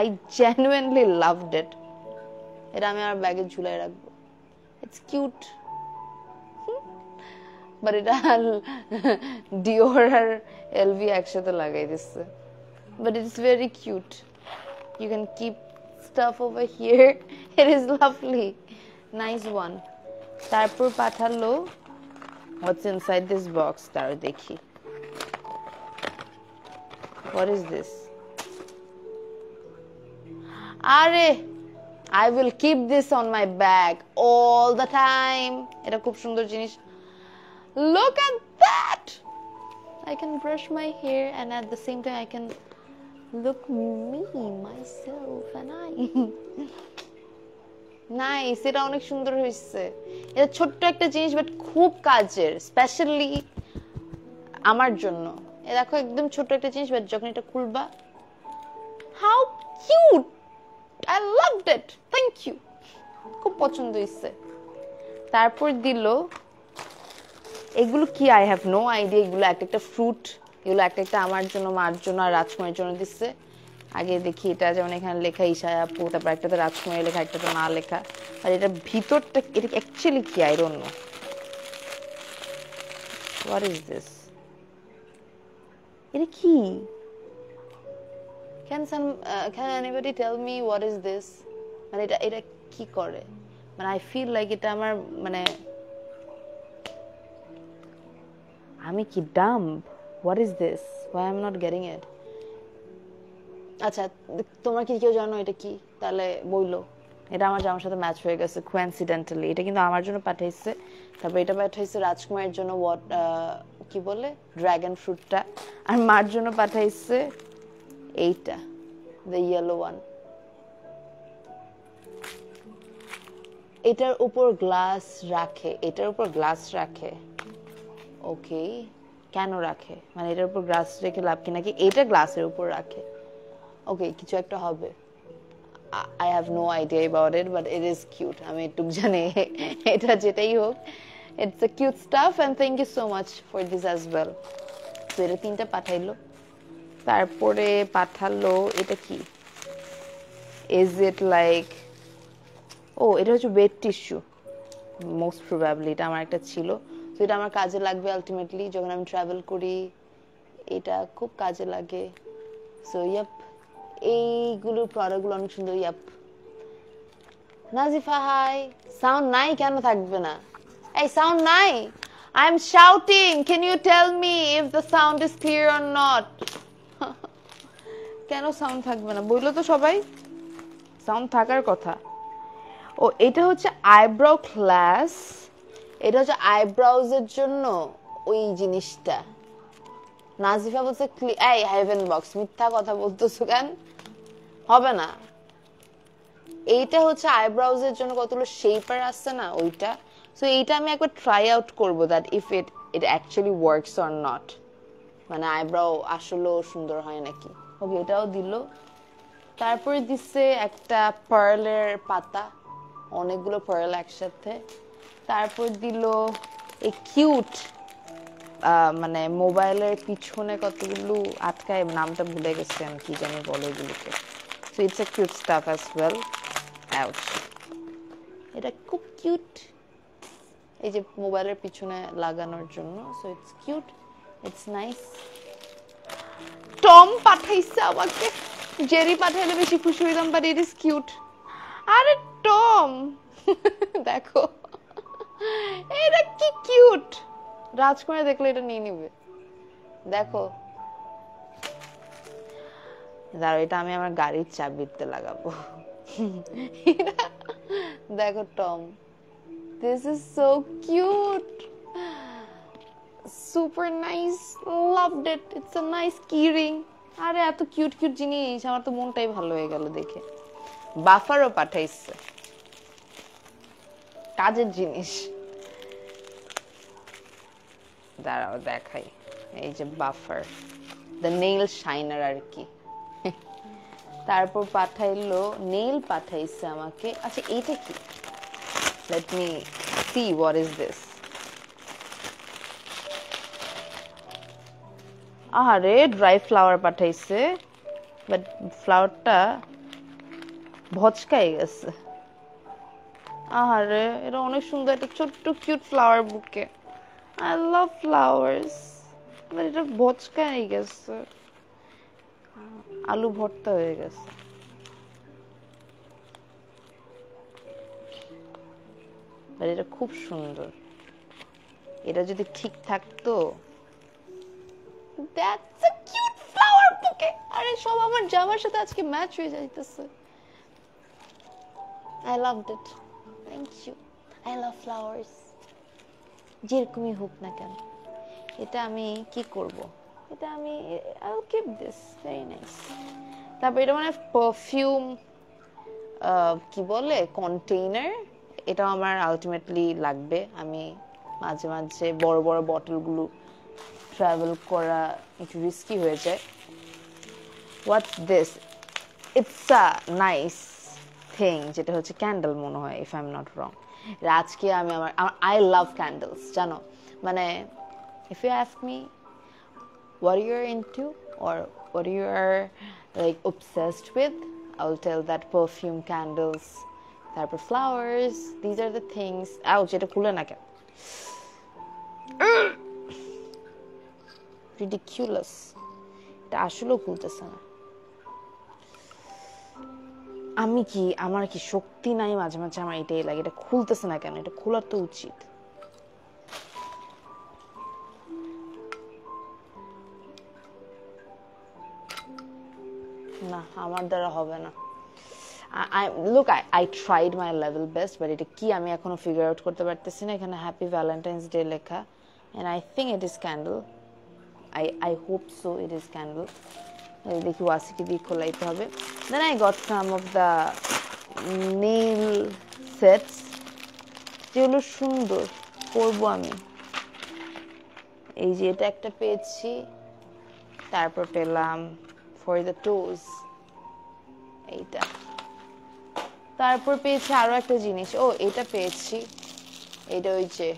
I genuinely loved it। এটা আমি আমার ব্যাগে ঝুলাই রাখবো, it's cute, বাট এটা ডিওর আর এলভি একসাথে লাগাই দিচ্ছে, but it's very cute. You can keep stuff over here, it is lovely, nice one. তারপর পাঠালো হোয়াটস ইনসাইড দিস বক্স, তার দেখি হোয়াট ইজ দিস। আরে I will keep this on my bag all the time, এটা খুব সুন্দর জিনিস। Look at that, I can brush my hair and at the same time I can look me, myself and I nice, এটা অনেক সুন্দর হয়েছে। এটা ছোট্ট একটা জিনিস বাট খুব কাজের, স্পেশালি আমার জন্য। এ দেখো একদম ছোট একটা জিনিস, বাট যখন এটা খুলবা, how cute, I loved it, thank you, খুব পছন্দ হয়েছে। তারপর দিল এগুলো কি, আই হ্যাভ নো আইডিয়া। এগুলো একটা ফ্রুট, এগুলো একটা আমার জন্য, মার জন্য আর রাজকুমারের জন্য দিচ্ছে। আগে দেখি এটা, যেমন এখানে লেখা ইশায়া আপু, তারপর একটাতে রাজকুমারী লেখা, একটাতে না লেখা। আর এটা ভিতরটা এটা অ্যাকচুয়ালি কি, I don't no. What is this? এটা কি? Can anybody tell me what is this? মানে এটা কি করে? মানে I feel like এটা আমার, মানে আমি কি dumb? What is this? Why I'm not getting it? আচ্ছা, তোমরা কি কেউ জানো এটা কি? তাহলে বইলো। এটা আমার জামার সাথে ম্যাচ হয়ে গেছে coincidentally। এটা কিন্তু আমার জন্য পাঠাইছে। তারপর এটা পাঠাইছে রাজকুমারের জন্য, কি বলে, ড্রাগন ফ্রুটটা। আর মার জন্য পাঠাইছে এইটা, the yellow one। এটার উপর গ্লাস রাখে, এটার উপর গ্লাস রাখে, ওকে। কেন রাখে, মানে এটার উপর গ্লাস রেখে লাভ কি, নাকি এটা গ্লাসের উপর রাখে? ওকে, কিছু একটা হবে। I have no idea about it, but it is cute, আমি একটু জানি। এটা যেটাই হোক, it's a cute stuff and thank you so much for this as well। তো এটা তিনটা পাঠাইলো। তারপরে পাঠালো এটা কি, is it like, ও এটা হচ্ছে ওয়েট টিস্যু, মোস্ট প্রবাবলি এটা আমার একটা ছিল। তো এটা আমার কাজে লাগবে আলটিমেটলি যখন আমি ট্রাভেল করি, এটা খুব কাজে লাগে। সো ইয়াপ, এইগুলো প্রোডাক্টগুলো অনেক সুন্দর। Yup, Nazifa high. সাউন্ড নাই কেন থাকবে না? এই সাউন্ড নাই, I am shouting, can you tell me if the sound is clear or not? কেন সাউন্ড থাকবে না? বললো তো সবাই সাউন্ড থাকার কথা। ও এটা হচ্ছে আইব্রাউ ক্লাস, এটা হচ্ছে আইব্রাউজের জন্য ওই জিনিসটা। নাজিফা বলছে এই হেভেন বক্স, মিথ্যা কথা বলতেছো কেন? হবে না। এইটা হচ্ছে আইব্রাউজের জন্য কতগুলো শেপার আসছে না, ওইটা। সো এইটা আমি একবার ট্রাই আউট করবো that if it actually works or not, মানে আইব্রাউ আসলেও সুন্দর হয় নাকি। ওকে, এটাও দিল। তারপরে দিচ্ছে একটা পার্লের পাতা, অনেকগুলো পার্ল একসাথে। তারপর দিল এই কিউট, মানে মোবাইলের পিছনে কতগুলো আটকায়, নামটা ভুলে গেছি আমি, কি জানি বলে এগুলোকে। So it's a cute staff as well. Out, এটা খুব কিউট। এই যে মোবাইলের পিছনে লাগানোর জন্য, so it's cute, it's nice. Tom পাঠাইছে আমাকে, জেরি পাঠাইলে বেশি খুশি হইতাম, বাট ইট ইজ কিউট। আরে টম দেখো এটা কি কিউট, রাজকুমার দেখলে এটা নিয়ে নিবে। দেখো দাঁড়াও, এটা আমি আমার গাড়ির চাবিতে লাগাবো। দেখো Tom, this is so cute, super nice, loved it, it's a nice keyring। আরে এত কিউট কিউট জিনিস, আমার তো মনটাই ভালো হয়ে গেল দেখে। বাফারও পাঠাইছে, কাজের জিনিস। দাঁড়াও দেখাই, এই যে বাফার, দ্য নেইল শাইনার আর কি। তারপর পাঠাইলো নেইল পাঠাইছে আমাকে। আচ্ছা এইটা কি, let me see what is this। আরে ড্রাই ফ্লাওয়ার পাঠাইছে, বাট ফ্লাওয়ারটা ভচকাই গেছে। আরে এটা অনেক সুন্দর, একটা ছোট্ট কিউট ফ্লাওয়ার বুকে। I love flowers, বাট এটা ভচকাই গেছে, আলু ভর্তা হয়ে গেছে। এটা খুব সুন্দর, এটা যদি ঠিক থাকতো। That's a cute flower bouquet, আরে সব আমার জামার সাথে আজকে ম্যাচ হয়ে যাইতেছে। I loved it, thank you, I love flowers, যেরকমই হোক না কেন। এটা আমি কি করব, এটা আমি I'll keep this, very nice। তারপর এটা মানে পারফিউম কি বলে কন্টেইনার, এটা আমার আলটিমেটলি লাগবে। আমি মাঝে মাঝে বড় বড় বটলগুলো ট্রাভেল করা একটু রিস্কি হয়ে যায়। What's this, it's a nice thing, যেটা হচ্ছে ক্যান্ডেল মনে হয়, ইফ আই এম নট রং। আজকে আমি আমার আই লাভ ক্যান্ডেলস, জানো মানে if you ask me what you're into or what you are like obsessed with, I will tell that perfume, candles, তারপর flowers, these are the things। ouch, এটা খুলে না কেন, ridiculous, এটা আসলেও খুলতেছে না। আমি কি, আমার কি শক্তি নাই, মাঝে মাঝে আমার এটাই লাগে, এটা খুলতেছে না কেন, এটা খোলার তো উচিত। না আমার দ্বারা হবে না। I tried my level best, but এটা কি আমি এখনো ফিগার আউট করতে পারতেছি না। এখানে হ্যাপি ভ্যালেন্টাইন্স ডে লেখা, and I think it is candle, I hope so, it is candle। দেখি ওয়াসিকে দিয়ে খোলাইতে হবে। Then I got some of the nail sets, যেগুলো সুন্দর, পরবো আমি। এই যে এটা একটা পেয়েছি, তারপর পেলাম for the toes এইটা, তারপর পেয়েছি আরো একটা জিনিস, ও এটা পেয়েছি, এটা ওই যে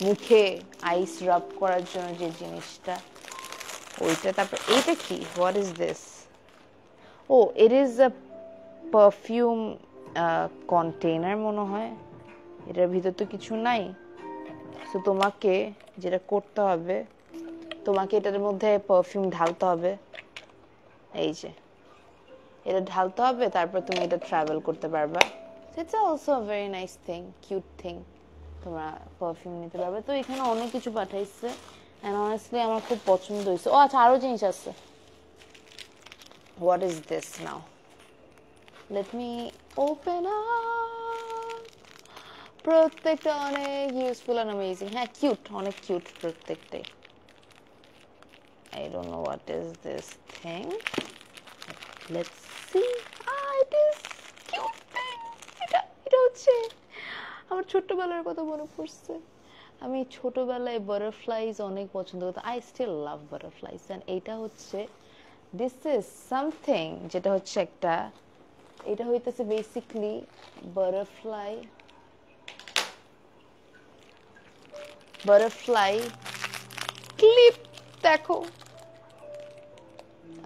মুখে আইস রাব করার জন্য যে জিনিসটা, ওইটা। তারপর এইটা কি, what is this, oh it is a perfume container মনে হয়, এটার ভিতর তো কিছু নাই। তো তোমাকে যেটা করতে হবে, তোমাকে এটার মধ্যে পারফিউম ঢালতে হবে, এই যে এটা ঢালতে হবে, তারপর তুমি এটা ট্রাভেল করতে পারবা। It's also a very nice thing, cute thing, তোমরা পারফিউম নিতে পারবে। তো এখানে অনেক কিছু পাঠাইছে, এন্ড অনেস্টলি আমার খুব পছন্দ হয়েছে। ও আচ্ছা আরো জিনিস আছে, what is this now, let me open up. প্রত্যেকটা অনেক ইউজফুল এন্ড অ্যামেজিং, হ্যাঁ কিউট, অনেক কিউট প্রত্যেকটাই। I don't know what is this thing. Let's see. It is cute thing. এটা হচ্ছে আমার ছোটবেলার কথা মনে পড়ছে। আমি ছোটবেলায় বাটারফ্লাইজ অনেক পছন্দ করতাম। I still love butterflies, and এটা হচ্ছে this is something, যেটা হচ্ছে একটা, এটা হইতেছে বেসিক্যালি বাটারফ্লাই ক্লিপ। দেখো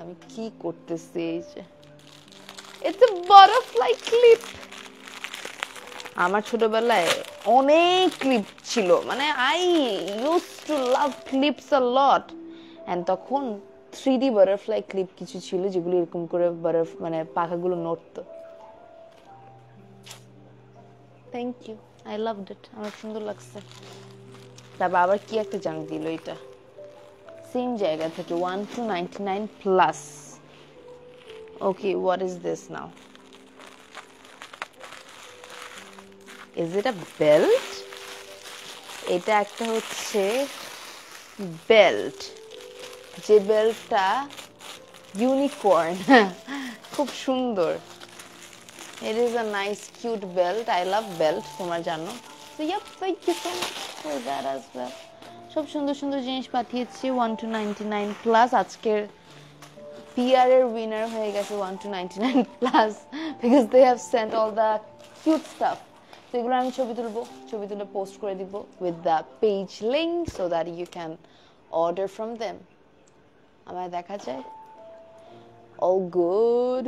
আমি কি করতেছি, এই যে ইটস আ বাটারফ্লাই ক্লিপ। আমার ছোটবেলায় অনেক ক্লিপ ছিল, মানে I use to love clips a lot. And তখন 3D বাটারফ্লাই ক্লিপ কিছু ছিল যেগুলো এরকম করে মানে পাখাগুলো নড়তো। Thank you, I loved it, আমার সুন্দর লাগছে। তারপর আবার কি একটা জাঙ্ক দিল এটা সেম জায়গা থেকে 1299 plus. Okay, what is this now? Is it a belt? এটা একটা হচ্ছে বেল্ট, যে বেল্টটা ইউনিকর্ন, খুব সুন্দর। It is a nice cute belt. I love belt, তোমরা জানো। So yep, thank you so much for that as well. সব সুন্দর সুন্দর জিনিস পাঠিয়েছি 1299 প্লাস। আজকের PR এর উইনার হয়ে গেছে 1299 plus, because they have sent all the cute stuff. তো এগুলো আমি ছবি তুলে পোস্ট করে দিব with the page link so that you can order from them. আমায় দেখা যায়? All good.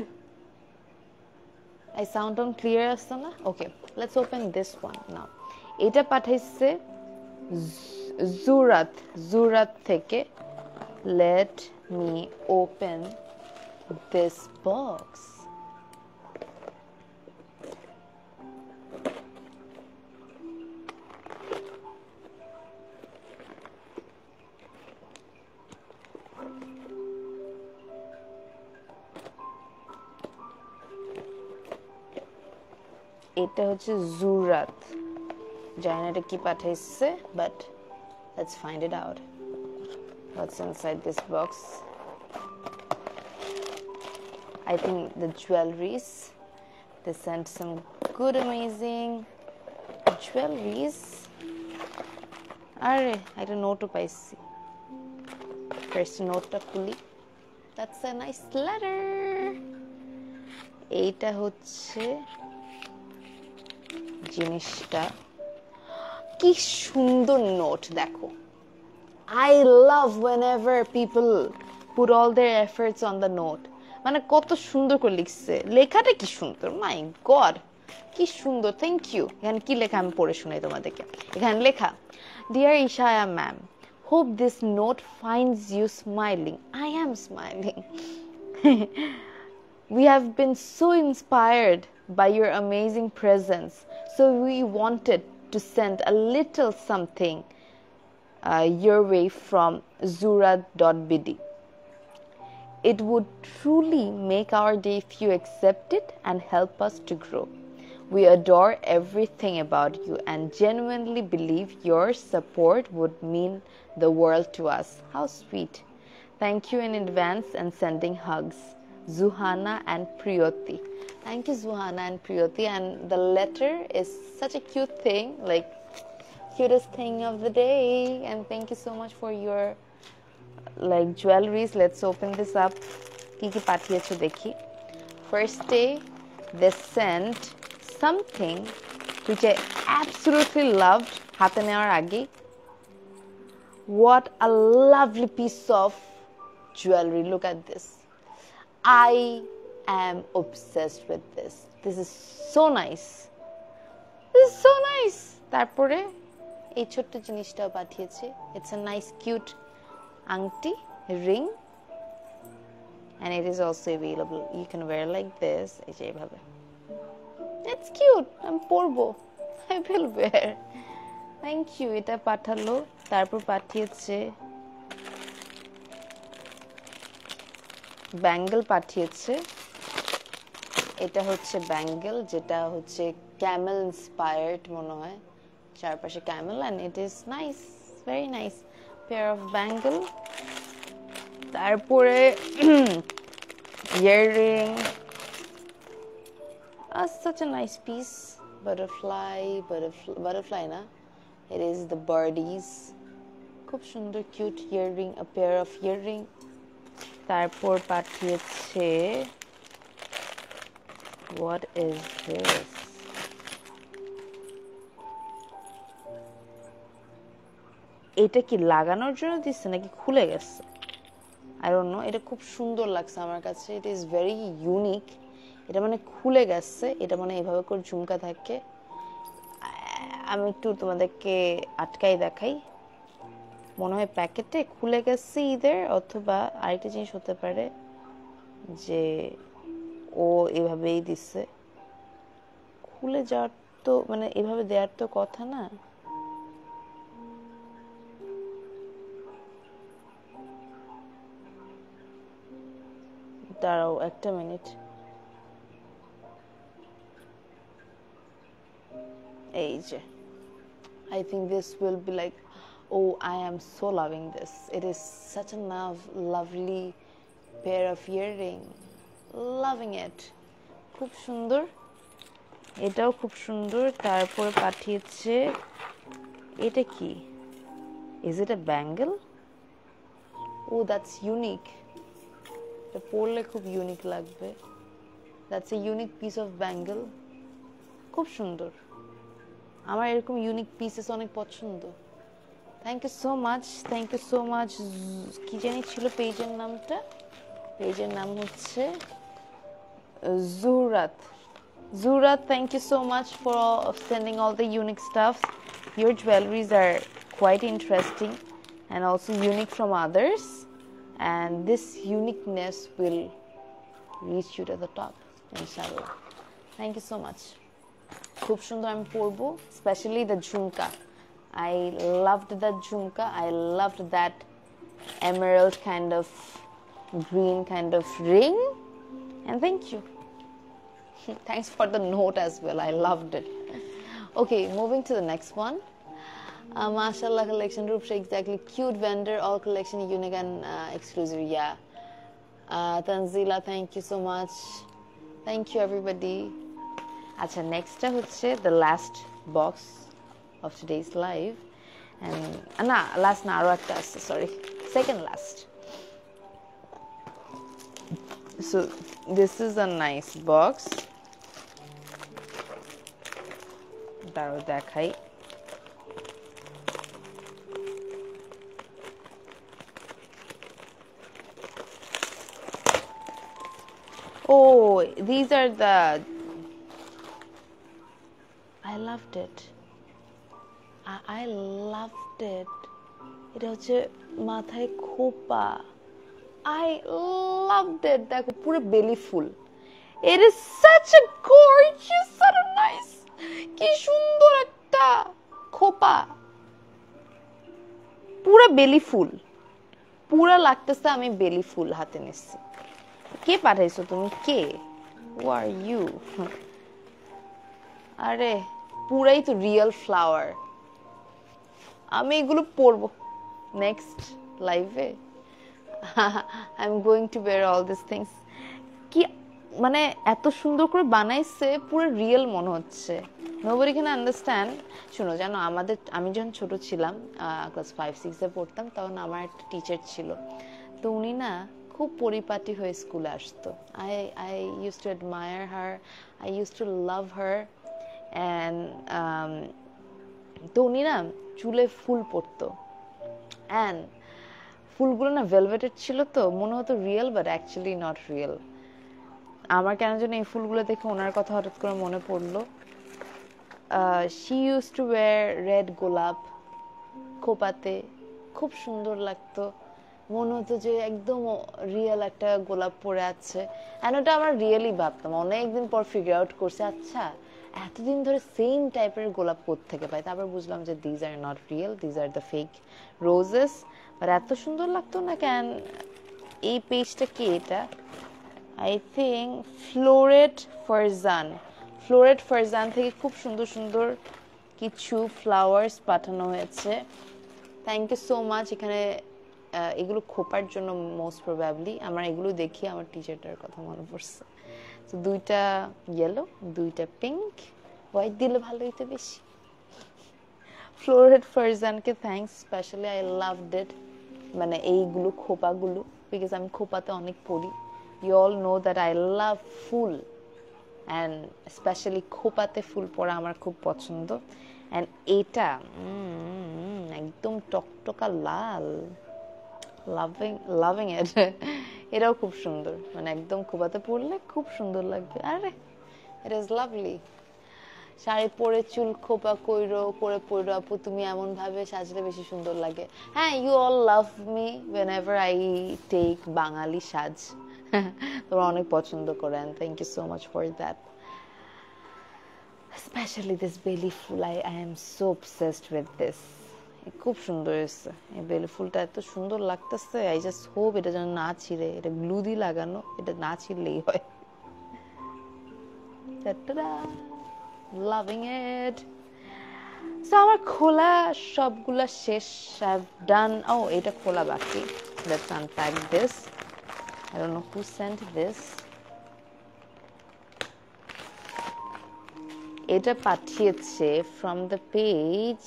I sound on clear আসছে না? Okay, let's open this one now. এটা পাঠাইছে জুরাত থেকে। Let me open this box. এটা হচ্ছে জুরাত, জানি না এটা কি পাঠাইছে, but let's find it out. What's inside this box? I think the jewelries. They sent some good amazing jewelries. Are একটা নোটও পাইছি। First নোটটা খুলি। That's a nice letter. এইটা হচ্ছে জিনিসটা, কি সুন্দর নোট দেখো। I love whenever people put all their efforts on the note. মানে কত সুন্দর করে লিখছে, লেখাটা কি সুন্দর, মাই গড কি সুন্দর। Thank you. এখানে কি লেখা আমি পড়ে শোনাই তোমাদেরকে। এখানে লেখা, dear Ishaya ma'am, hope this note finds you smiling. I am smiling. We have been so inspired by your amazing presence, so we wanted to send a little something your way from zurad.bd. It would truly make our day if you accept it and help us to grow. We adore everything about you and genuinely believe your support would mean the world to us. How sweet. Thank you in advance and sending hugs. Zuhana and Priyoti. Thank you, Zuhana and Priyoti. And the letter is such a cute thing, like cutest thing of the day. And thank you so much for your like jewelries. Let's open this up. Kiki pathiyeche dekhi. First day they sent something which I absolutely loved. Hate newar age. What a lovely piece of jewelry. Look at this. I am obsessed with this. This is so nice. This is so nice. তারপরে এই ছোট্ট জিনিসটা পাঠিয়েছে। It's a nice cute আংটি, ring, and it is also available. You can wear like this. এই যে এইভাবে। It's cute. আমি পরবো। I will wear. Thank you. এটা পাঠালো। তারপর পাঠিয়েছে ব্যাঙ্গেল পাঠিয়েছে। এটা হচ্ছে ব্যাঙ্গেল, যেটা হচ্ছে ক্যামেল ইন্সপায়ার্ড মনে হয়, চারপাশে camel, and it is nice, very nice pair of bangle. তারপরে earring, such a nice piece, butterfly না, it is the birdies, খুব সুন্দর cute earring, a pair of earring। তারপর পাঠিয়েছে, what is this? এটা কি লাগানোর জন্য দিচ্ছে নাকি খুলে গেছে? I don't know. এটা খুব সুন্দর লাগছে আমার কাছে। It is very unique. এটা মানে খুলে গেছে, এটা মানে এভাবে করে ঝুমকা থাকে। আমি একটু তোমাদেরকে আটকাই দেখাই, মনে হয় প্যাকেটে খুলে গেছে ঈদের, অথবা আরেকটা জিনিস হতে পারে যে ও এভাবেই দিচ্ছে। খুলে যাওয়ার তো মানে এভাবে দেওয়ার তো কথা না। দাঁড়াও একটা মিনিট, এই যে I think this will be like, oh, I am so loving this. It is such a lovely pair of earring. Loving it. খুব সুন্দর, এটাও খুব সুন্দর। তারপরে পাঠিয়েছে, এটা কি? Is it a bangle? Oh, that's unique. এটা পরলে খুব ইউনিক লাগবে। That's a unique piece of bangle. খুব সুন্দর, আমার এরকম ইউনিক পিসেস অনেক পছন্দ। Thank you so much, thank you so much. কি জানি ছিল পেজের নামটা? পেজের নাম হচ্ছে জুহরাত। Zurat, thank you so much for sending all the unique stuffs. Your jewelries are quite interesting and also unique from others, and this uniqueness will reach you to the top, inshallah. Thank you so much. খুব সুন্দর, আমি পরবো, specially the jhumka. I loved that jhumka, I loved that emerald kind of green kind of ring, and thank you. Thanks for the note as well, I loved it. Okay, moving to the next one. Mashallah collection, Rupsha, exactly. Cute vendor, all collection unique and exclusive. Yeah. Tanzila, thank you so much. Thank you everybody. Acha, next হচ্ছে the last box of today's live, and na last na aro ekta ache, sorry, second last. So this is a nice box. দাঁড়াও দেখাই। Oh, these are the, I loved it. I loved it. এটা হচ্ছে মাথায় খোপা। I loved it. দেখো পুরো বেলি ফুল। It is such a gorgeous and nice. কি সুন্দর একটা খোপা, পুরো বেলি ফুল, পুরো লাগতেছে আমি বেলি ফুল হাতে নিচ্ছি। কে পাঠাইছো তুমি? কে? Who are you? আরে পুরাই তো রিয়েল ফ্লাওয়ার। আমি এগুলো পরবো নেক্সট লাইভে। I'm going to wear all these things. কি মানে এত সুন্দর করে বানাইছে, পুরো রিয়েল মনে হচ্ছে। Nobody can understand. শুনো, জানো আমাদের, আমি যখন ছোট ছিলাম, ক্লাস 5-6 এ পড়তাম, তখন আমার একটা টিচার ছিল, তো উনি না খুব পরিপাটি হয়ে স্কুলে আসতো। I used to admire her, I used to love her, and তো উনি না চুলে ফুল পরতো, অ্যান্ড ফুলগুলো না ভেলভেটেড ছিল, তো মনে হতো real, but actually not real. আমার কেন যেন এই ফুলগুলো দেখে ওনার কথা হঠাৎ করে মনে পড়লো। She use to wire red গোলাপ খোপাতে, খুব সুন্দর লাগতো, মনে হতো যে একদম রিয়েল একটা গোলাপ পরে আছে। অ্যান্ড ওটা আমার রিয়েলি ভাবতাম, অনেকদিন পর ফিগার আউট করছে, আচ্ছা এতদিন ধরে সেম টাইপের গোলাপ কোত্থেকে পাই। তারপর বুঝলাম যে these are not real, these are the fake roses. But এত সুন্দর লাগতো না কেন। এই পেজটা কি? এটা I think Floret Farzan. Floret Farzan থেকে খুব সুন্দর সুন্দর কিছু ফ্লাওয়ার্স পাঠানো হয়েছে। Thank you so much. এখানে এগুলো খোপার জন্য মোস্ট প্রবাবলি। আমার এগুলো দেখি আমার টিচারটার কথা মনে পড়ছে। তো দুইটা ইয়েলো, দুইটা পিঙ্ক, হোয়াইট দিলে ভালো হইতো বেশি। ফ্লোরেট ফারজানকে thanks specially, I loved it. মানে এইগুলো খোপাগুলো, বিকজ আমি খোপাতে অনেক পড়ি। You all know that I love full, and especially খোপাতে ফুল পরা আমার খুব পছন্দ। and এটা একদম টকটকা লাল, loving it. এটাও খুব সুন্দর, মানে একদম খোপাতে পরলে খুব সুন্দর লাগবে। আরে it is lovely. শাড়ি পরে চুল খোপা কইরো করে পইরো আপু তুমি এমন ভাবে সাজলে বেশি সুন্দর লাগে হ্যাঁ you all love me whenever I take Bangali সাজ তোমরা অনেক পছন্দ করেন thank you so much for that especially this belly full I am so obsessed with this খুব সুন্দর হয়েছে এই বেলি ফুলটা এত সুন্দর লাগতেছে আই জাস্ট হোপ এটা যেন না ছিঁড়ে এটা গ্লু দিয়ে লাগানো এটা না ছিঁড়লেই হয় লাভিং ইট সো আমার খোলা সবগুলা শেষ আই হ্যাভ ডান ও এটা খোলা বাকি let's unpack this I don't know who Saint this এটা পাঠিয়েছে ফ্রম দ্য পেজ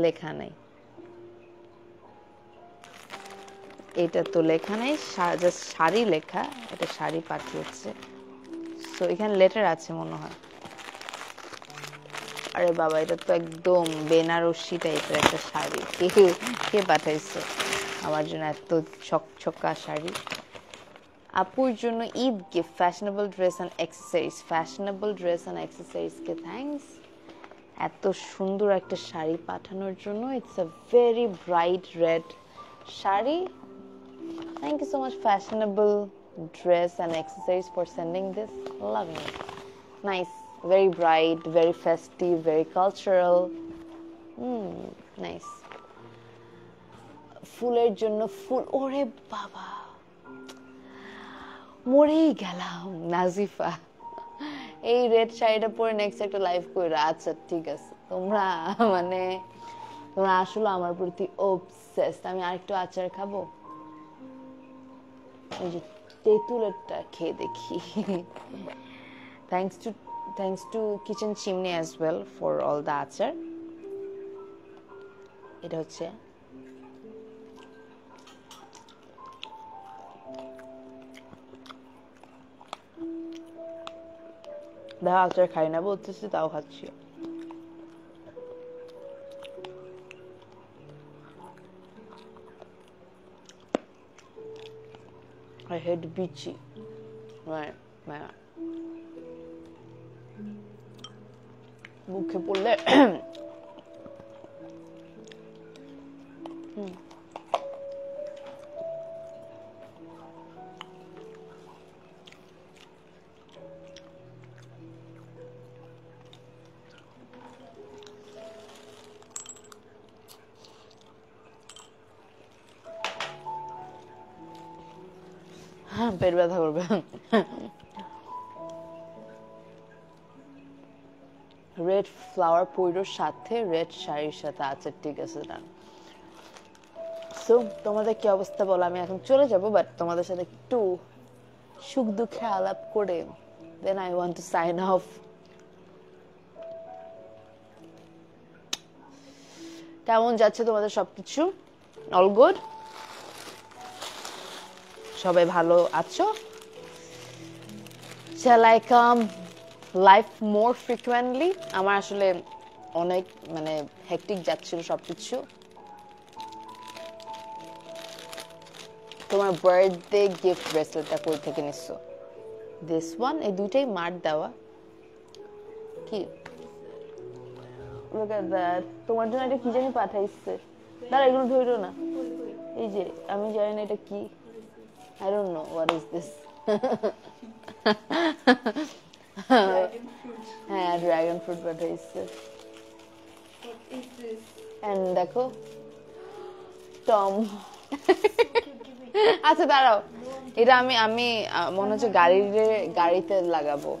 লেখা নাই এটা তো লেখা নাই জাস্ট শাড়ি লেখা এটা শাড়ি পাঠিয়েছে সো এখানে লেটার আছে মনে হয় আরে বাবা এটা তো একদম বেনারসি টাইপের একটা শাড়ি কে পাঠাইছে আমার জন্য এত ছকছকা শাড়ি আপুর জন্য Eid gift fashionable dress and accessories কে থ্যাঙ্কস এত সুন্দর একটা শাড়ি পাঠানোর জন্য it's a very bright red sari thank you so much fashionable dress and accessories for sending this loving it nice very bright very festive very cultural nice ফুলের জন্য ফুল ওরে বাবা মরেই গেলাম নাজিফা এই রেড শাড়িটা পরে নেক্সট একটা লাইভ কইরা আচ্ছা ঠিক আছে তোমরা আসলে আমার প্রতি obsessed আমি আরেকটু আচার খাবো এই যে তেঁতুলেরটা খেয়ে দেখি thanks to kitchen chimney as well for all the আচার এটা হচ্ছে দেখা আচার খাই না বলতেছি তাও খাচ্ছি I hate beachy. Right. মুখে পড়লে পেট ব্যথা করবে রেড ফ্লাওয়ার পইরোর সাথে রেড শাড়ির সাথে আচ্ছা ঠিক আছে না সো তোমাদের কি অবস্থা বলো আমি এখন চলে যাব বাট তোমাদের সাথে একটু সুখ দুঃখে আলাপ করে then I want to sign off কেমন যাচ্ছে তোমাদের সবকিছু অল গুড সবাই ভালো আছো shall I come live more frequently আমার আসলে অনেক হেক্টিক যাচ্ছিল সবকিছু তোমার বার্থডে গিফট ব্রেসলেটটা কই থেকে নিছো this one এই দুইটাই মার দেওয়া কি look at that তোমার জন্য এটা কি জানি পাঠাইছে দাঁড়া এগুলো ধরো না এই যে আমি জানি না এটা কি I don't know what is this.
Dragon fruit.
Dragon fruit পাঠাইছে
What is this?
and দেখো টম আচ্ছা দাঁড়াও এটা আমি মনে হচ্ছে গাড়িতে লাগাবো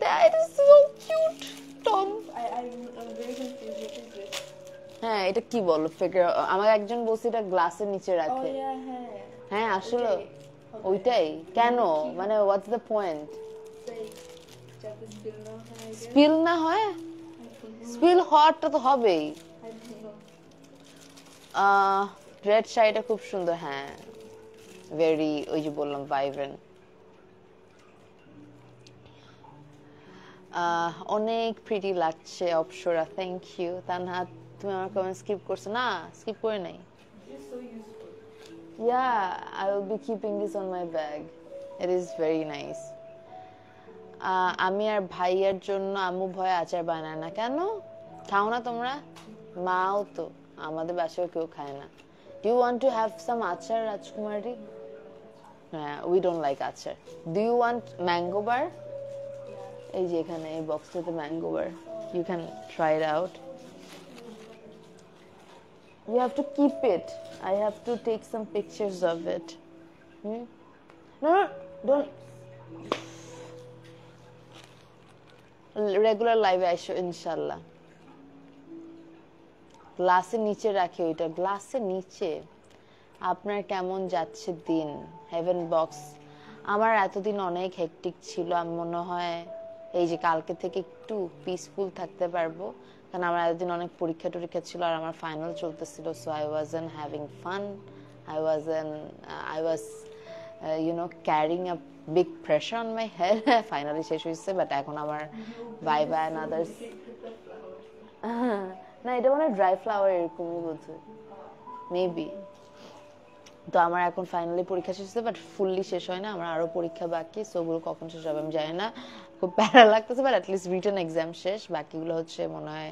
that is so cute Tom
I'm very confused. What is this?
হ্যাঁ এটা কি বলো ফিগার আমার একজন বলছে এটা গ্লাসের নিচে
Oh
রাখে
yeah,
হ্যাঁ আসলে ওইটাই কেন হোয়াটস দ্য পয়েন্ট
যাতে spill না হয়, I guess.
স্পিল না হয়
I don't know.
স্পিল হওয়াটা তো হবেই
I don't know.
রেড শাড়িটা খুব সুন্দর হ্যাঁ ভেরি ওই যে বললাম ভাইব্রেন্ট অনেক প্রিটি লাগছে অপসরা থ্যাংক ইউ তানহা তুমি আমার কমেন্ট স্কিপ করছো না স্কিপ করে নাই
It's so useful.
Yeah, I will be keeping this on my bag. It is very nice. আমি আর ভাইয়ের জন্য আম্মু ভয়ে আচার বানায় না। কেন খাও না তোমরা? মাও তো, আমাদের বাসায় কেউ খায় না। Do you want to have some আচার রাজকুমারী? We don't like আচার. Do you want mango bar? এই যে এখানে এই বক্সটাতে mango bar, you can try it out. You have to keep it. I have to take some pictures of it. No, don't. Regular live আইসো ইনশাল্লাহ। গ্লাসের নিচে রাখি ওইটা, গ্লাসের নিচে। আপনার কেমন যাচ্ছে দিন? হেভেন বক্স, আমার এতদিন অনেক হেকটিক ছিল। আমি মনে হয় এই যে কালকে থেকে একটু পিসফুল থাকতে পারবো, কারণ আমার এতদিন অনেক পরীক্ষা টরীক্ষা ছিল আর আমার ফাইনাল চলতেছিল। So I wasn't having fun, I was carrying a big pressure on my head. Finally শেষ হয়েছে, বাট এখন আমার ভাইবা এন্ড আদার্স, না এটা মানে ড্রাই ফ্লাওয়ার এরকমই বোধহয়, মেবি। তো আমার এখন ফাইনালি পরীক্ষা শেষ হয়েছে, বাট ফুললি শেষ হয় না, আমার আরো পরীক্ষা বাকি। সো ওগুলো কখন শেষ হবে আমি জানি না, খুব প্যারা লাগতেছে, বাট অ্যাটলিস্ট রিটেন এক্সাম শেষ। বাকিগুলো হচ্ছে মনে হয়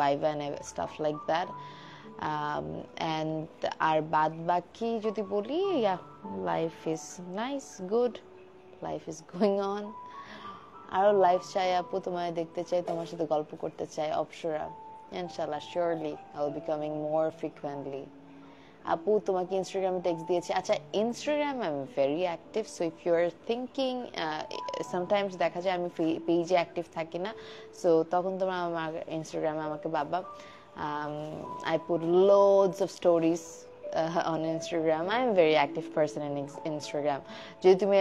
viva and stuff like that. And আর বাদ বাকি যদি বলি, life is nice, good, life is going on. আরো লাইফ চাই আপু, তোমায় দেখতে চাই, তোমার সাথে গল্প করতে চাই অপসরা। ইনশাল্লাহ, surely I will be coming more frequently. আপু তোমাকে ইনস্টাগ্রামে টেক্সট দিয়েছি। আচ্ছা, Instagram I am very active, so if you are thinking, sometimes দেখা যায় আমি পেজে অ্যাক্টিভ থাকি না, সো তখন তোমরা আমার ইনস্টাগ্রামে আমাকে বাবা, I put loads of stories on Instagram. I am a very active person in Instagram. যদি তুমি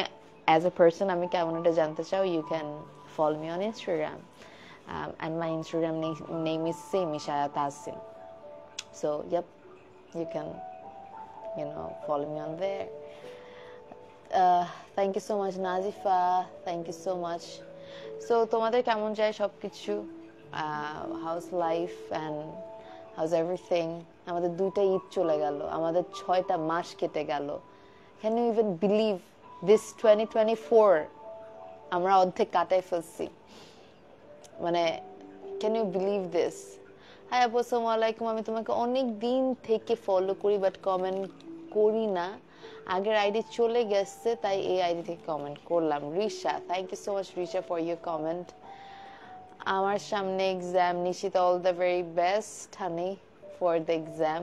as a person আমি কেমন এটা জানতে চাও, you can follow me on Instagram. And my Instagram name is same, Ishaya Tasin. So, yep, you can follow me on there. Thank you so much Nazifa, thank you so much. So তোমাদের কেমন যায় সবকিছু? How's life and how's everything? আমাদের 2টা ঈদ চলে গেল, আমাদের 6টা মাস কেটে গেল। Can you even believe this 2024 আমরা অর্ধেক কাটাই ফেলছি? মানে can you believe this? Hi আপু, আসসালামু আলাইকুম। আমি তোমাকে অনেক দিন থেকে ফলো করি, বাট কমেন্ট করি না, আগের আইডি চলে গেছে, তাই এই আইডি থেকে কমেন্ট করলাম। Risha, thank you so much Risha for your comment. আমার সামনে exam, Nishit all the very best honey for the exam.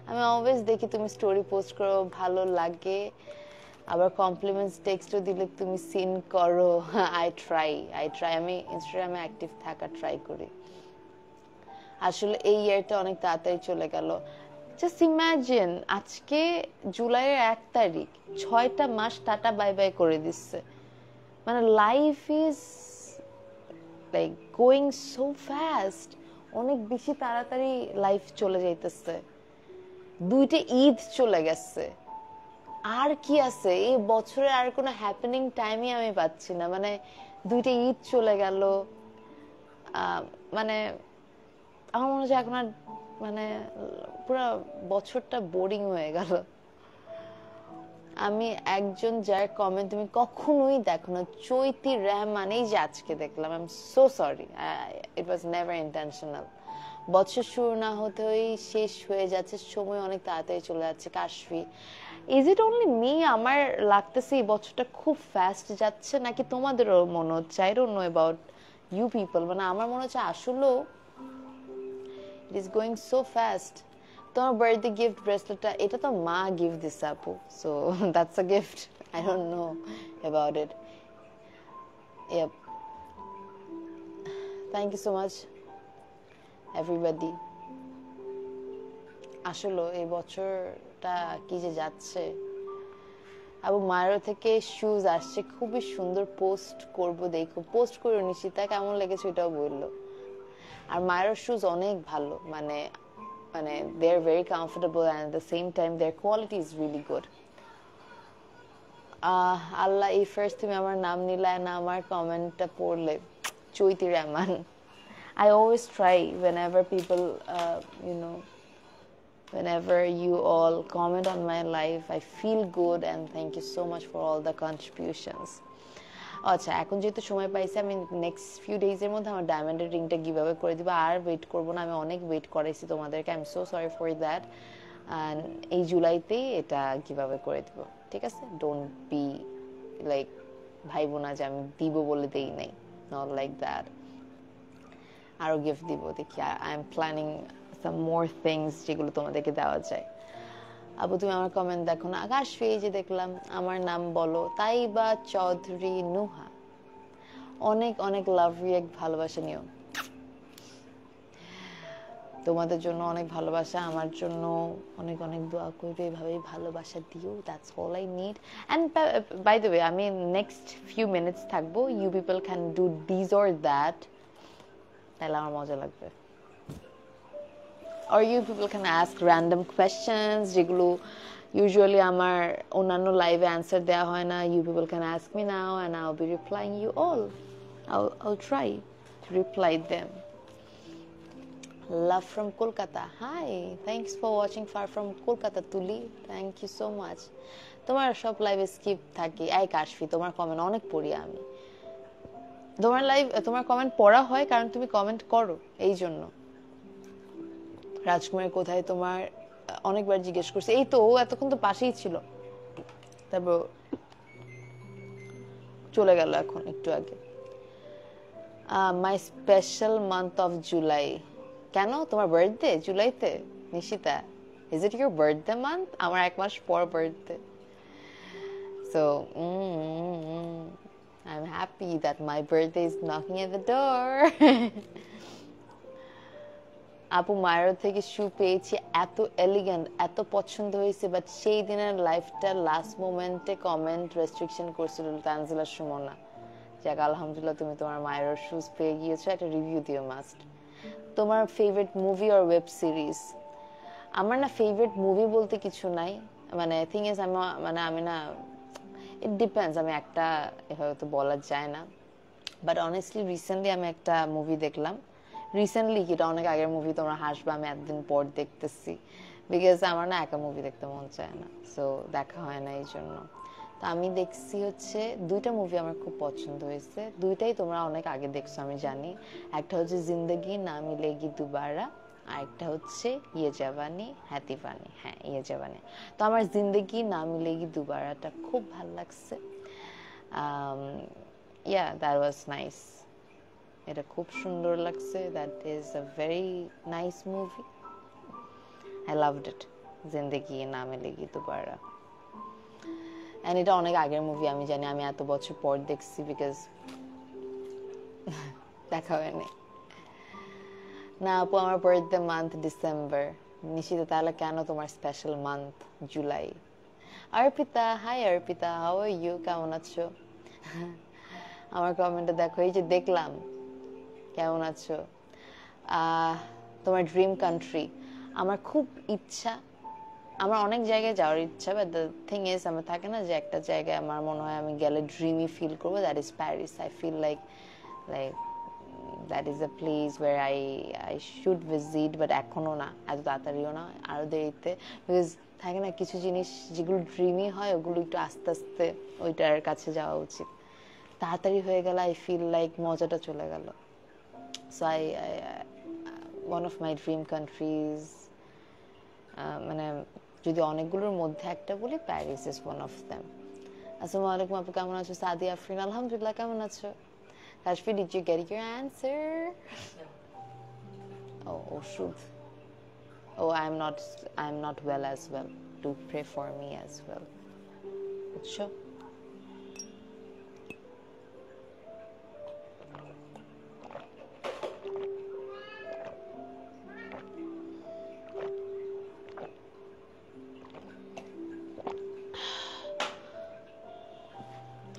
আমি অলওয়েজ দেখি তুমি স্টোরি পোস্ট করো, ভালো লাগে, আবার কমপ্লিমেন্টস টেক্সটও দিলে তুমি সিন করো। আই ট্রাই, আমি ইনস্টাগ্রামে অ্যাক্টিভ থাকা ট্রাই করি। আসলে এই ইয়ারটা অনেক তাড়াতাড়ি চলে গেল। জাস্ট ইমাজিন, আজকে জুলাইয়ের 1 তারিখ, 6টা মাস টাটা বাই বাই করে দিচ্ছে। মানে life is like going so fast, অনেক বেশি তাড়াতাড়ি লাইফ চলে যাইতেছে। 2টা ঈদ চলে গেছে, আর কি আছে এই বছরে? আর কোনো হ্যাপেনিং টাইমই আমি পাচ্ছি না। মানে 2টা ঈদ চলে গেল, মানে আমার মনে হচ্ছে এখন আর মানে পুরো বছরটা বোরিং হয়ে গেল। আমি একজন যার কমেন্ট তুমি কখনোই দেখো না, চৈতি রহমান, এই যে আজকে দেখলাম, I am so sorry, it was never intentional. বছর শুরু না হতেই শেষ হয়ে যাচ্ছে, সময় অনেক তাড়াতাড়ি চলে যাচ্ছে। Kashfi, is it only me? আমার লাগতেছে এই বছরটা খুব ফাস্ট যাচ্ছে, নাকি তোমাদেরও মনে হচ্ছে? I don't know about you people, মানে আমার মনে হচ্ছে আসলেও it is going so fast. তোমার বার্থডে গিফট ব্রেসলেটটা, এটা তো মা গিফট দিছে আপু, so that's a gift, I don't know about it. Yep, thank you so much everybody. আসলে এই বছরটা কি যে যাচ্ছে। আবু মায়ের থেকে শুজ আসছে, খুবই সুন্দর, পোস্ট করব, দেখো পোস্ট করো নিশিতা, কেমন লেগেছে এটাও বললো। আর মায়ের শুজ অনেক ভালো, মানে they are very comfortable and at the same time their quality is really good. আল্লাহ, এই ফার্স্ট তুমি আমার নাম নিলা না আমার কমেন্টটা পড়লে। চৈতি Rahman, I always try whenever people whenever you all comment on my life, I feel good and thank you so much for all the contributions. আচ্ছা এখন যেহেতু সময় পাইছি আমি নেক্সট ফিউ ডেজের মধ্যে আমার ডায়মন্ডের রিংটা গিভঅ্যাওয়ে করে দিব আর ওয়েট করব না আমি অনেক ওয়েট করাইছি তোমাদেরকে I am so sorry for that and এই জুলাইতেই এটা গিভঅ্যাওয়ে করে দিব ঠিক আছে ডোন্ট বি লাইক ভাইবো না যে আমি দিব বলে দেই নাই নট লাইক দ্যাট আরো গিফট দিব দেখি I am planning some more things যেগুলো তোমাদেরকে দেওয়া যায় আপু তুমি আমার কমেন্ট দেখো না আকাশ পেজে দেখলাম আমার নাম বলো তাইবা চৌধুরী নুহা অনেক অনেক লাভ রিয়েক্ট ভালোবাসা নিও তোমাদের জন্য অনেক ভালোবাসা আমার জন্য অনেক অনেক দোয়া করবে এভাবেই ভালোবাসা দিও that's all I need and by the way আমি নেক্সট ফিউ মিনিটস থাকবো you people can do this or that তাহলে আমার মজা লাগবে or you people can ask random questions যেগুলো usually আমার অন্যান্য লাইভে অ্যান্সার দেওয়া হয় না you people can ask me now and I'll be replying you all I'll try to reply them love from Kolkata hi thanks for watching far from Kolkata Tuli thank you so much তোমার সব লাইভে skip থাকি এই কাশফি তোমার comment অনেক পড়ি আমি তোমার কমেন্ট পড়া হয় কারণ তুমি কমেন্ট করো এই জন্য রাজকুমার কোথায় তোমার অনেকবার জিজ্ঞেস করছে এই তো ও এতক্ষণ তো পাশেই ছিল তারপর চলে গেল এখন একটু আগে মাই স্পেশাল মান্থ অফ জুলাই কেন তোমার বার্থডে জুলাইতে Nishita is it your birthday month আমার এক মাস পর birthday so I am happy that my birthday is knocking at the door আপু মায়ের থেকে শু পেয়েছি এত এলিগেন্ট এত পছন্দ হয়েছে বাট সেই দিনের লাইফটা লাস্ট মোমেন্টে কমেন্ট রেস্ট্রিকশন করছিল তানজিলা সুমনা যাক আলহামদুলিল্লাহ তুমি তোমার মায়ের শুজ পেয়ে গিয়েছো একটা রিভিউ দিও মাস্ট তোমার favourite movie or web series আমার না ফেভারিট মুভি বলতে কিছু নাই মানে থিং ইজ আমি না ইট ডিপেন্ডস আমি একটা এভাবে তো বলা যায় না বাট অনেস্টলি রিসেন্টলি আমি একটা মুভি দেখলাম রিসেন্টলি এটা অনেক আগের মুভি তোমরা হাসবে আমি একদিন পর দেখতেছি বিকজ আমার না একা মুভি দেখতে মন চায় না সো দেখা হয় না এই জন্য তো আমি দেখছি হচ্ছে দুইটা মুভি আমার খুব পছন্দ হয়েছে দুইটাই তোমরা অনেক আগে দেখছো আমি জানি একটা হচ্ছে জিন্দগি না মিলেগি দুবারা আর একটা হচ্ছে ইয়ে জাবানি হ্যাঁ দিওয়ানি হ্যাঁ ইয়ে জাবানি তো আমার জিন্দগি না মিলেগি দুবারাটা খুব ভালো লাগছে yeah that was nice এটা খুব সুন্দর লাগছে that is a very nice movie I loved it জিন্দগি না মিলেগি দুবারা and এটা অনেক আগের মুভি আমি জানি আমি এত বছর পর দেখছি বিকজ দেখা হয়নি না আপু আমার বার্থডে মান্থ ডিসেম্বর নিশিতা তাহলে কেন তোমার special month July Arpita hi Arpita how are you কেমন আছো আমার কমেন্টে দেখো এই যে দেখলাম কেমন আছো তোমার ড্রিম কান্ট্রি আমার খুব ইচ্ছা আমার অনেক জায়গায় যাওয়ার ইচ্ছা বাট দ্য থিং ইজ আমার থাকে না যে একটা জায়গায় আমার মনে হয় আমি গেলে ড্রিমি ফিল করবো that is Paris I feel like that is a place where I should visit but এখনো না এত তাড়াতাড়িও না আরো দেরিতে বিকজ থাকে না কিছু জিনিস যেগুলো ড্রিমি হয় ওগুলো একটু আস্তে আস্তে ওইটার কাছে যাওয়া উচিত তাড়াতাড়ি হয়ে গেলে আই ফিল লাইক মজাটা চলে গেল so one of my dream countries মানে যদি অনেকগুলোর মধ্যে একটা বলি Paris is one of them আসসালামু আলাইকুম আপু কেমন আছো সাদিয়া আফরিন আলহামদুলিল্লাহ কেমন আছো Kashfi, did you get your answer? No. Oh, shoot. Oh, I'm not well as well. Do pray for me as well. Sure.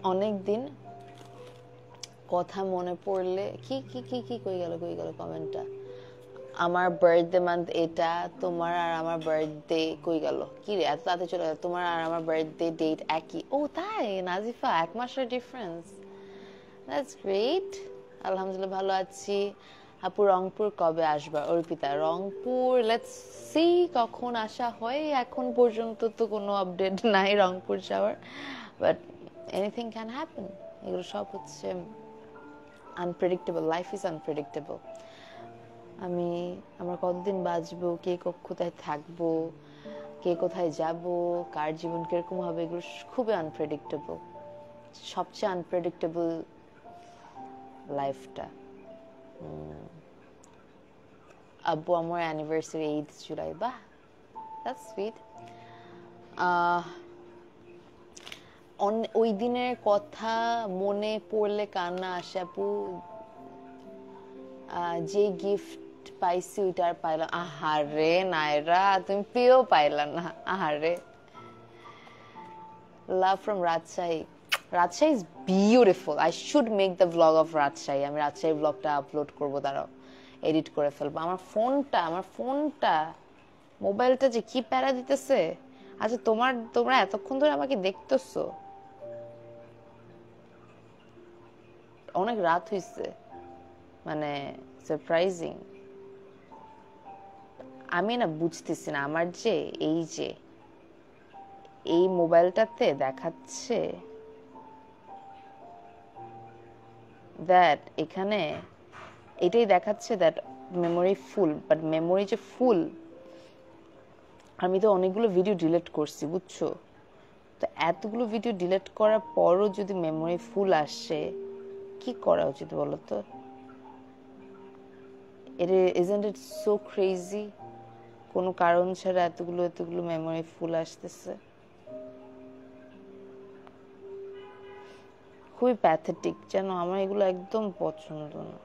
অনেক দিন কথা মনে পড়লে কি কি কি কি কই গেল কমেন্টটা আমার বার্থডে মান্থ এটা তোমার আর আমার বার্থডে কই গেল কি রে এত তাড়াতাড়ি চলে গেল তোমার আর আমার বার্থডে ডেট একই ও তাই নাজিফা এক মাসের ডিফারেন্স দ্যাটস গ্রেট আলহামদুলিল্লাহ ভালো আছি আপু রংপুর কবে আসবা অর্পিতা রংপুর লেটস সি কখন আসা হয় এখন পর্যন্ত তো কোনো আপডেট নাই রংপুর যাওয়ার বাট এনিথিং ক্যান হ্যাপেন এগুলো সব হচ্ছে আনপ্রেডিক্টেবল। Life is unpredictable. আমরা কতদিন বাঁচবো, কে কোথায় থাকবো, কে কোথায় যাব, কার জীবন কিরকম হবে, এগুলো খুবই আনপ্রেডিক্টেবল। সবচেয়ে আনপ্রেডিক্টেবল লাইফটা। আব্বু আমার অ্যানিভার্সারি 8 জুলাই। বাহ, দ্যাটস সুইট। ওই দিনের কথা মনে পড়লে কান্না আসে আপু। যে গিফট পাইছি ওইটা আর পাইলাম। আহারে নায়রা, তুমি পেয়েও পাইলা না। আহারে। Love from Rajshahi. Rajshahi is beautiful. I should make the vlog of Rajshahi. আমি রাজশাহী ব্লগটা আপলোড করবো, দাঁড়াও এডিট করে ফেলবো। আমার ফোনটা মোবাইলটা যে কি প্যারা দিতেছে। আচ্ছা তোমরা এতক্ষণ ধরে আমাকে দেখতেছো, অনেক রাত হইছে, মানে সারপ্রাইজিং। আমি না বুঝতেছি না, আমার যে এই মোবাইলটাতে দেখাচ্ছে দ্যাট এখানে এটাই দেখাচ্ছে that memory full, but memory যে ফুল, আমি তো অনেকগুলো ভিডিও ডিলিট করছি বুঝছো। তো এতগুলো ভিডিও ডিলিট করার পরও যদি মেমোরি ফুল আসে, কি করা উচিত বলো তো? Isn't it so crazy? কোনো কারণ ছাড়া এতগুলো মেমোরি ফুল আসতেছে। খুবই প্যাথেটিক জানো, আমার এগুলো একদম পছন্দ না।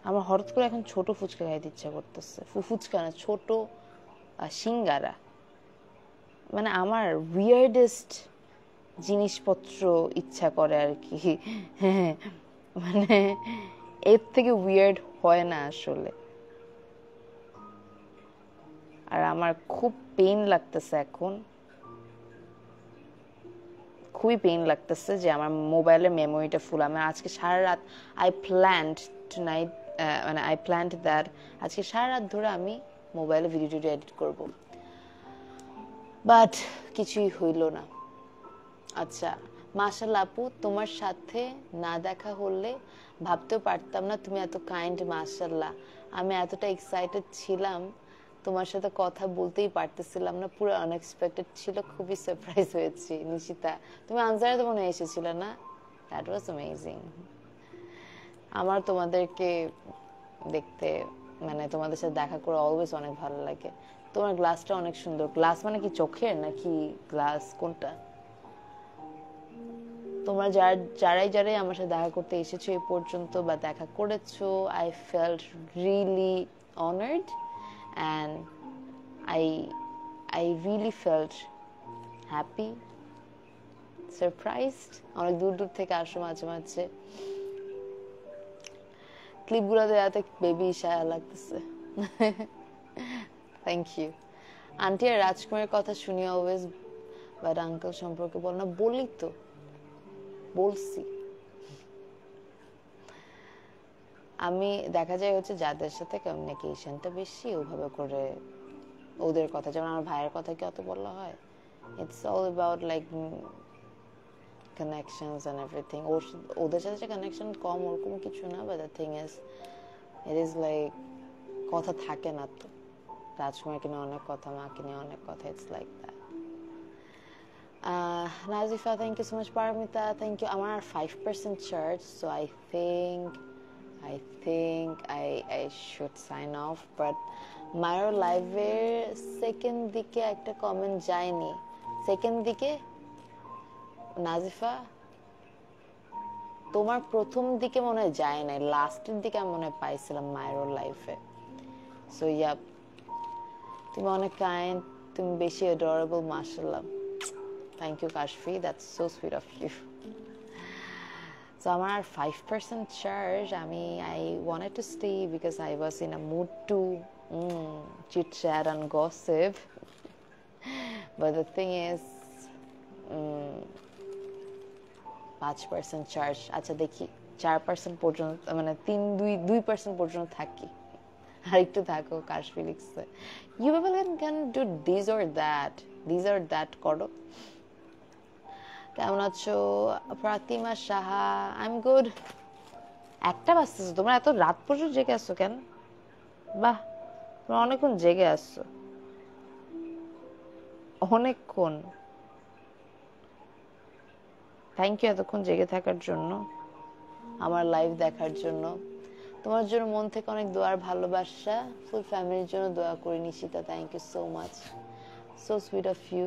আমার হঠাৎ করে এখন ছোট ফুচকা খাইতে ইচ্ছা করতেছে। ফুচকা না, ছোট সিঙ্গারা। মানে আমার উইয়ার্ডেস্ট জিনিসপত্র ইচ্ছা করে আর কি। মানে এর থেকে উইয়ার্ড হয় না আসলে। আর আমার খুব পেইন লাগতেছে এখন, খুবই পেইন লাগতেছে যে আমার মোবাইলের মেমোরিটা ফুল। আমি আজকে সারা রাত আই প্ল্যান্ড দ্যাট আজকে সারা রাত ধরে আমি মোবাইলে ভিডিও এডিট করব, বাট কিছুই হইল না। আচ্ছা, মাশাআল্লাহ আপু, তোমার সাথে না দেখা হলে ভাবতেও পারতাম না তুমি এত কাইন্ড। মাশাআল্লাহ, আমি এতটা এক্সাইটেড ছিলাম, তোমার সাথে কথা বলতেই পারতেছিলাম না, পুরো আনএক্সপেক্টেড ছিল, খুবই সারপ্রাইজ হয়েছি। নিশিতা, তুমি আনসারে তো মনে হয় এসেছিলে না? That was amazing. আমার তোমাদেরকে দেখতে, মানে তোমাদের সাথে দেখা করে অলওয়েজ অনেক ভালো লাগে। তোমার গ্লাসটা অনেক সুন্দর। গ্লাস মানে কি চোখের নাকি গ্লাস, কোনটা? তোমরা যারাই আমার সাথে দেখা করতে এসেছো এই পর্যন্ত বা দেখা করেছো, I felt really honoured and I really felt happy, surprised. অনেক দূর থেকে আসো মাঝে মাঝে। ক্লিপগুলো দেওয়াতে বেবি ইশারা লাগতেছে। Thank you. আন্টি আর রাজকুমারের কথা শুনি অলওয়েজ, বাট আঙ্কেল সম্পর্কে বল না। বলি তো, বলছি। আমি দেখা যায় হচ্ছে যাদের সাথে কমিউনিকেশনটা বেশি, ওভাবে করে ওদের কথা, যেমন আমার ভাইয়ের কথা কি অত বলা হয়? It's all about like connections and everything. ওদের সাথে যে কানেকশন কম ওরকম কিছু না, but the thing is it is like কথা থাকে না তো। রাজকুমারকে নিয়ে অনেক কথা, মাকে নিয়ে অনেক কথা, it's like that. Nazifa, thank you so much. Paromita, thank you. আমার 5% charge, so I think I should sign off, but মায়ের লাইভের সেকেন্ড দিকে একটা কমেন্ট যায়নি। সেকেন্ড দিকে নাজিফা, তোমার প্রথম দিকে মনে হয় যায় নাই, লাস্টের দিকে আমি মনে হয় পাইছিলাম মায়ের লাইফে। সো ইয়া, তুমি অনেক কাইন্ড, তুমি বেশি অ্যাডোরেবল, মাশাআল্লাহ। Thank you Kashfi, that's so sweet of you. So আমার 5% charge. I wanted to stay because I was in a mood to chit chat and gossip. But the thing is, 5% charge. আচ্ছা দেখি 4% পর্যন্ত, মানে 2% পর্যন্ত থাকি। আর একটু থাকো। কাশফি লিখছে, you people can do this or that করো। কেমন আছো Pratima Saha? I am good. একটা বাজতেছে, তোমরা এত রাত পর্যন্ত জেগে আসছো কেন? বাহ, তোমরা অনেকক্ষণ জেগে আসছো, অনেকক্ষণ। থ্যাংক ইউ এতক্ষণ জেগে থাকার জন্য, আমার লাইভ দেখার জন্য। তোমার জন্য মন থেকে অনেক দোয়ার ভালোবাসা। ফুল ফ্যামিলির জন্য দোয়া করি Nishita. Thank you so much, so sweet of you.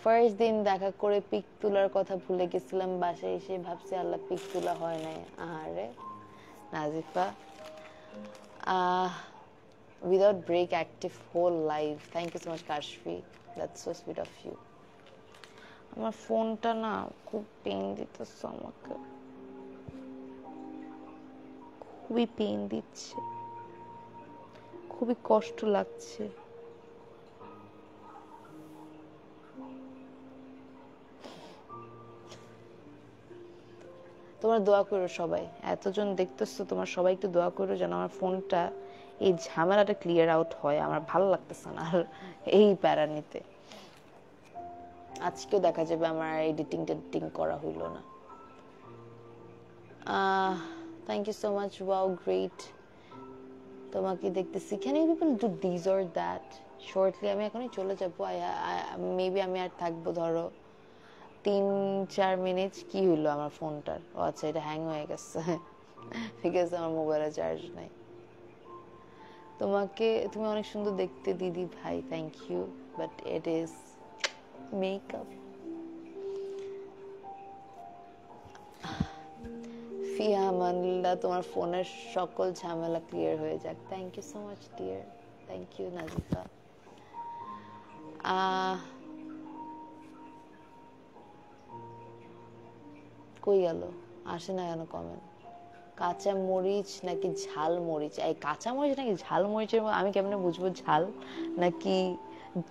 First দিন দেখা করে পিক তোলার কথা ভুলে গেছিলাম, বাসায় এসে ভাবছি আল্লাহ পিক তোলা হয় নাই। আহারে Nazifa, without break active whole life. Thank you so much Kashfi, that's so sweet of you. আমার ফোনটা না খুব পেন দিতেছে আমাকে, খুবই পেন দিচ্ছে, খুবই কষ্ট লাগছে। তোমরা দোয়া করো সবাই, এতজন দেখতেছো, তোমার সবাই একটু দোয়া করো যেন আমার ফোনটা এই ঝামেলাটা ক্লিয়ার আউট হয়। আমার ভালো লাগতেছে না আর এই প্যারা নিতে। আজকেও দেখা যাবে আমার এডিটিং করা হইলো না। Thank you so much, wow great. তোমাকে দেখতেছি, can you people do this or that shortly? আমি এখনই চলে যাবো, মেবি আমি আর থাকবো ধরো 3-4 মিনিট। কি হইলো আমার ফোনটার? ও আচ্ছা, এটা হ্যাং হয়ে গেছে বিকজ আমার মোবাইলে চার্জ নাই। তুমি অনেক সুন্দর দেখতে দিদি ভাই, thank you, but it is makeup. Fia Amanullah, তোমার ফোনের সকল ঝামেলা ক্লিয়ার হয়ে যাক। Thank you so much dear, thank you Nazifa. কই গেল? আসে না কেন কমেন্ট? কাঁচা মরিচ নাকি ঝাল মরিচ? এই কাঁচা মরিচ নাকি ঝাল মরিচের আমি কেমনে বুঝবো ঝাল নাকি?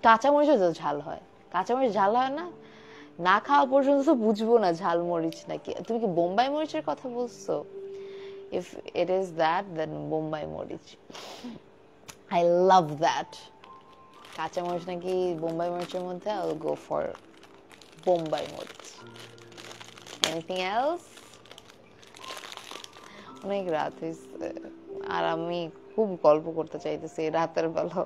কাঁচা মরিচও তো ঝাল হয়, কাঁচা মরিচ ঝাল হয় না? না খাওয়া পর্যন্ত তো বুঝবো না ঝাল মরিচ নাকি। তুমি কি বোম্বাই মরিচের কথা বলছো? If it is that then Bombay মরিচ, আই লাভ দ্যাট। কাঁচা মরিচ নাকি বোম্বাই মরিচের মধ্যে I will go for Bombai morich. Anything else? অনেক রাত হয়েছে আর আমি খুব গল্প করতে চাইতেছি রাতের বেলা।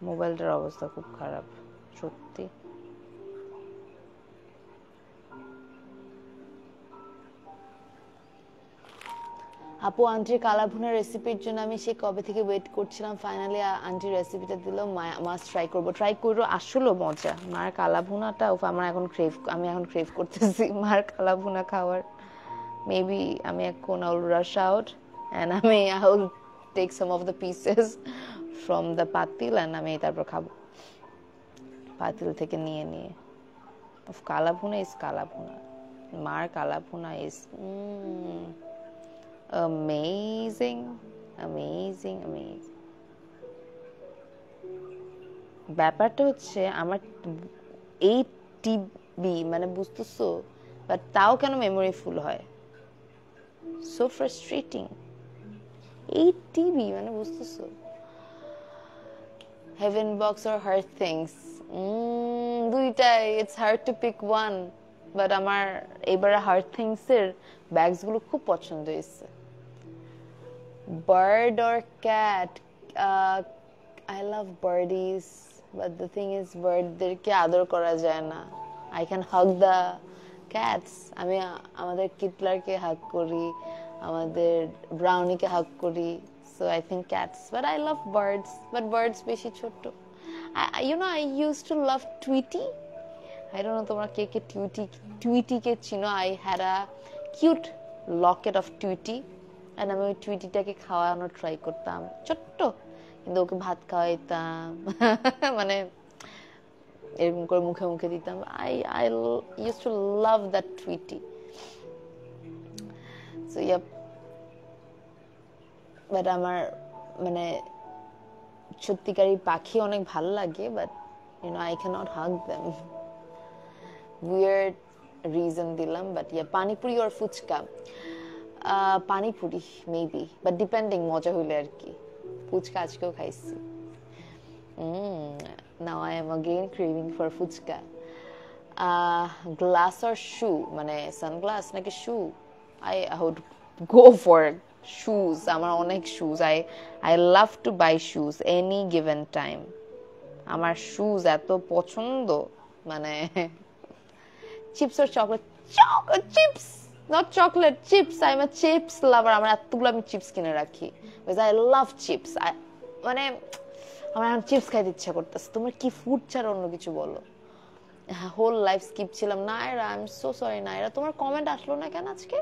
মোবাইলটার অবস্থা খুব খারাপ সত্যি। আপু, আন্টির কালাভুনার রেসিপির জন্য আমি সে কবে থেকে ওয়েট করছিলাম, ফাইনালি আন্টির রেসিপিটা দিল, মাস্ট ট্রাই করবো। আসলে মজা মার কালাভুনাটা, আমি এখন ক্রেভ করতেছি মার কালাভুনা খাওয়ার। মেবি আমি এখন I will rush out and I will take some of the pieces from the পাতিল এন্ড আমি তারপর খাবো পাতিল থেকে নিয়ে। কালাভুনা ইজ কালাভুনা, মার কালাভুনা ইজ amazing. ব্যাপারটা হচ্ছে আমার এই টিবি মানে বুঝতেছো, বাট তাও কেন মেমোরি ফুল হয়, সো ফ্রাস্ট্রেটিং। এই টিবি মানে বুঝতেছো। Heaven box or hard things, দুইটাই। It's hard to pick one, but আমার এবারে হার্ড থিংস এর ব্যাগস গুলো খুব পছন্দ হয়েছে। Bird or cat? I love birdies, but the thing is birdদেরকে আদর করা যায় না। I can hug the cats. আমি আমাদের কিটলারকে হাগ করি, আমাদের ব্রাউনিকে হাগ করি, so I think cats, but I love birds, but birds বেশি ছোট। I used to love Tweety. I don't know তোমরা কে Tweety কে চিনো? I had a cute locket of Tweety and আমি ওই টুইটিটাকে খাওয়ানোর ট্রাই করতাম, ছোট্ট, কিন্তু ওকে ভাত খাওয়াইতাম মানে এরকম করে মুখে মুখে দিতাম। I used to love that Tweety. So yep, but আমার মানে সত্যিকারী পাখি অনেক ভালো লাগে, but I cannot hug them. Weird reason দিলাম, but panipuri or fuchka? Panipuri maybe, but depending মজা হইলে আর কি। ফুচকা আজকেও খাইছি। Now I am again craving for fuchka. Glass or shoe, মানে সানগ্লাস নাকি shoe? I would go for shoes. আমার অনেক shoes. I love to buy shoes any given time. আমার shoes এত পছন্দ, মানে chips or chocolate? Chips, not chocolate, chips. I'm a chips lover. আমার এতগুলো আমি চিপস কিনে রাখি because I love chips. মানে আমার এখন চিপস খাইতে ইচ্ছা করতেছে। তোমার কি ফুড ছাড়া অন্য কিছু বলো? হোল লাইফ স্কিপ ছিলাম। Nayra, I am so sorry Nayra, তোমার কমেন্ট আসলো না কেন আজকে?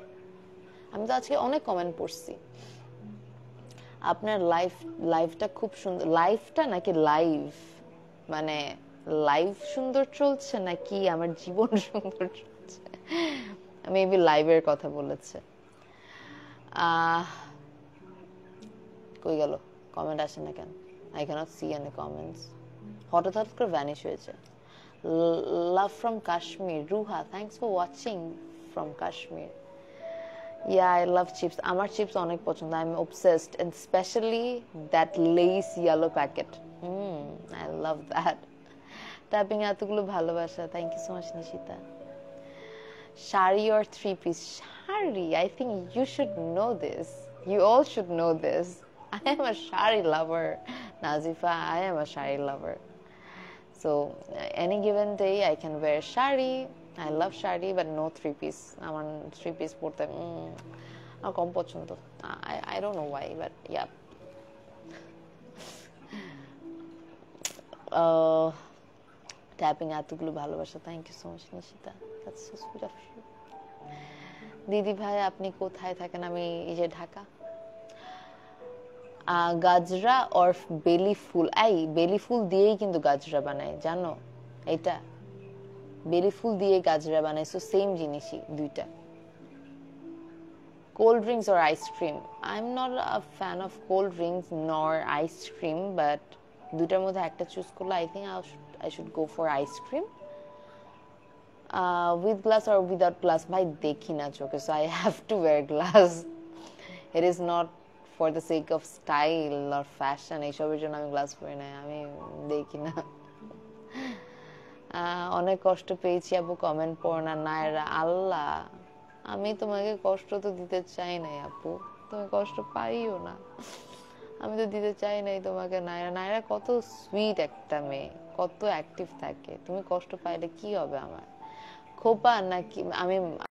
আমি তো আজকে অনেক কমেন্ট পড়ছি। আপনার লাইফটা খুব সুন্দর। লাইফটা নাকি লাইভ, মানে লাইফ সুন্দর চলছে নাকি আমার জীবন সুন্দর চলছে? মেবি লাইভের কথা বলেছে। কই গেল? কমেন্ট আসে না কেন? I cannot see any comments. হঠাৎ করে ভ্যানিশ হয়েছে। Love from Kashmir. Ruha, thanks for watching from Kashmir. Yeah, I love chips. আমার chips অনেক পছন্দ। I'm obsessed, and especially that Lay's yellow packet. I love that. Tapping এতগুলো ভালোবাসা। Thank you so much, Nishita. Shari or three-piece? Shari, I think you should know this. You all should know this. I am a shari lover. Nazifa, I am a shari lover. So any given day I can wear shari. I love shari, but no three-piece. আমার three-piece পরতে আমার কম পছন্দ। I don't know why, but yeah. Tapping এতগুলো ভালোবাসা। Thank you so much, Nishita. That's so sweet of you. দিদি ভাই, আপনি কোথায় থাকেন? আমি এই যে ঢাকা। গাজরা অর বেলি ফুল? এই বেলি ফুল দিয়েই কিন্তু গাজরা বানায়, জানো এটা? বেলি ফুল দিয়ে গাজরা বানায়, সো সেম জিনিসই দুইটা। Cold drinks or ice cream? I am not a fan of cold drinks নর আইসক্রিম, বাট দুইটার মধ্যে একটা চুজ করলে I think I should go for ice cream. With glass or without glass? ভাই দেখি না চোখে, so I have to wire glass. It is not for the sake of style or fashion, এইসবের জন্য আমি গ্লাস পরি না, আমি দেখি না। অনেক কষ্ট পেয়েছি আপু, কমেন্ট পড়ো না। নায়রা, আল্লাহ, আমি তোমাকে কষ্ট তো দিতে চাই নাই আপু, তুমি কষ্ট পাইও না, আমি তো দিতে চাই নাই তোমাকে। নায়রা কত সুইট একটা মেয়ে, কত অ্যাক্টিভ থাকে, তুমি কষ্ট পাইলে কি হবে আমার? খোপা নাকি আমি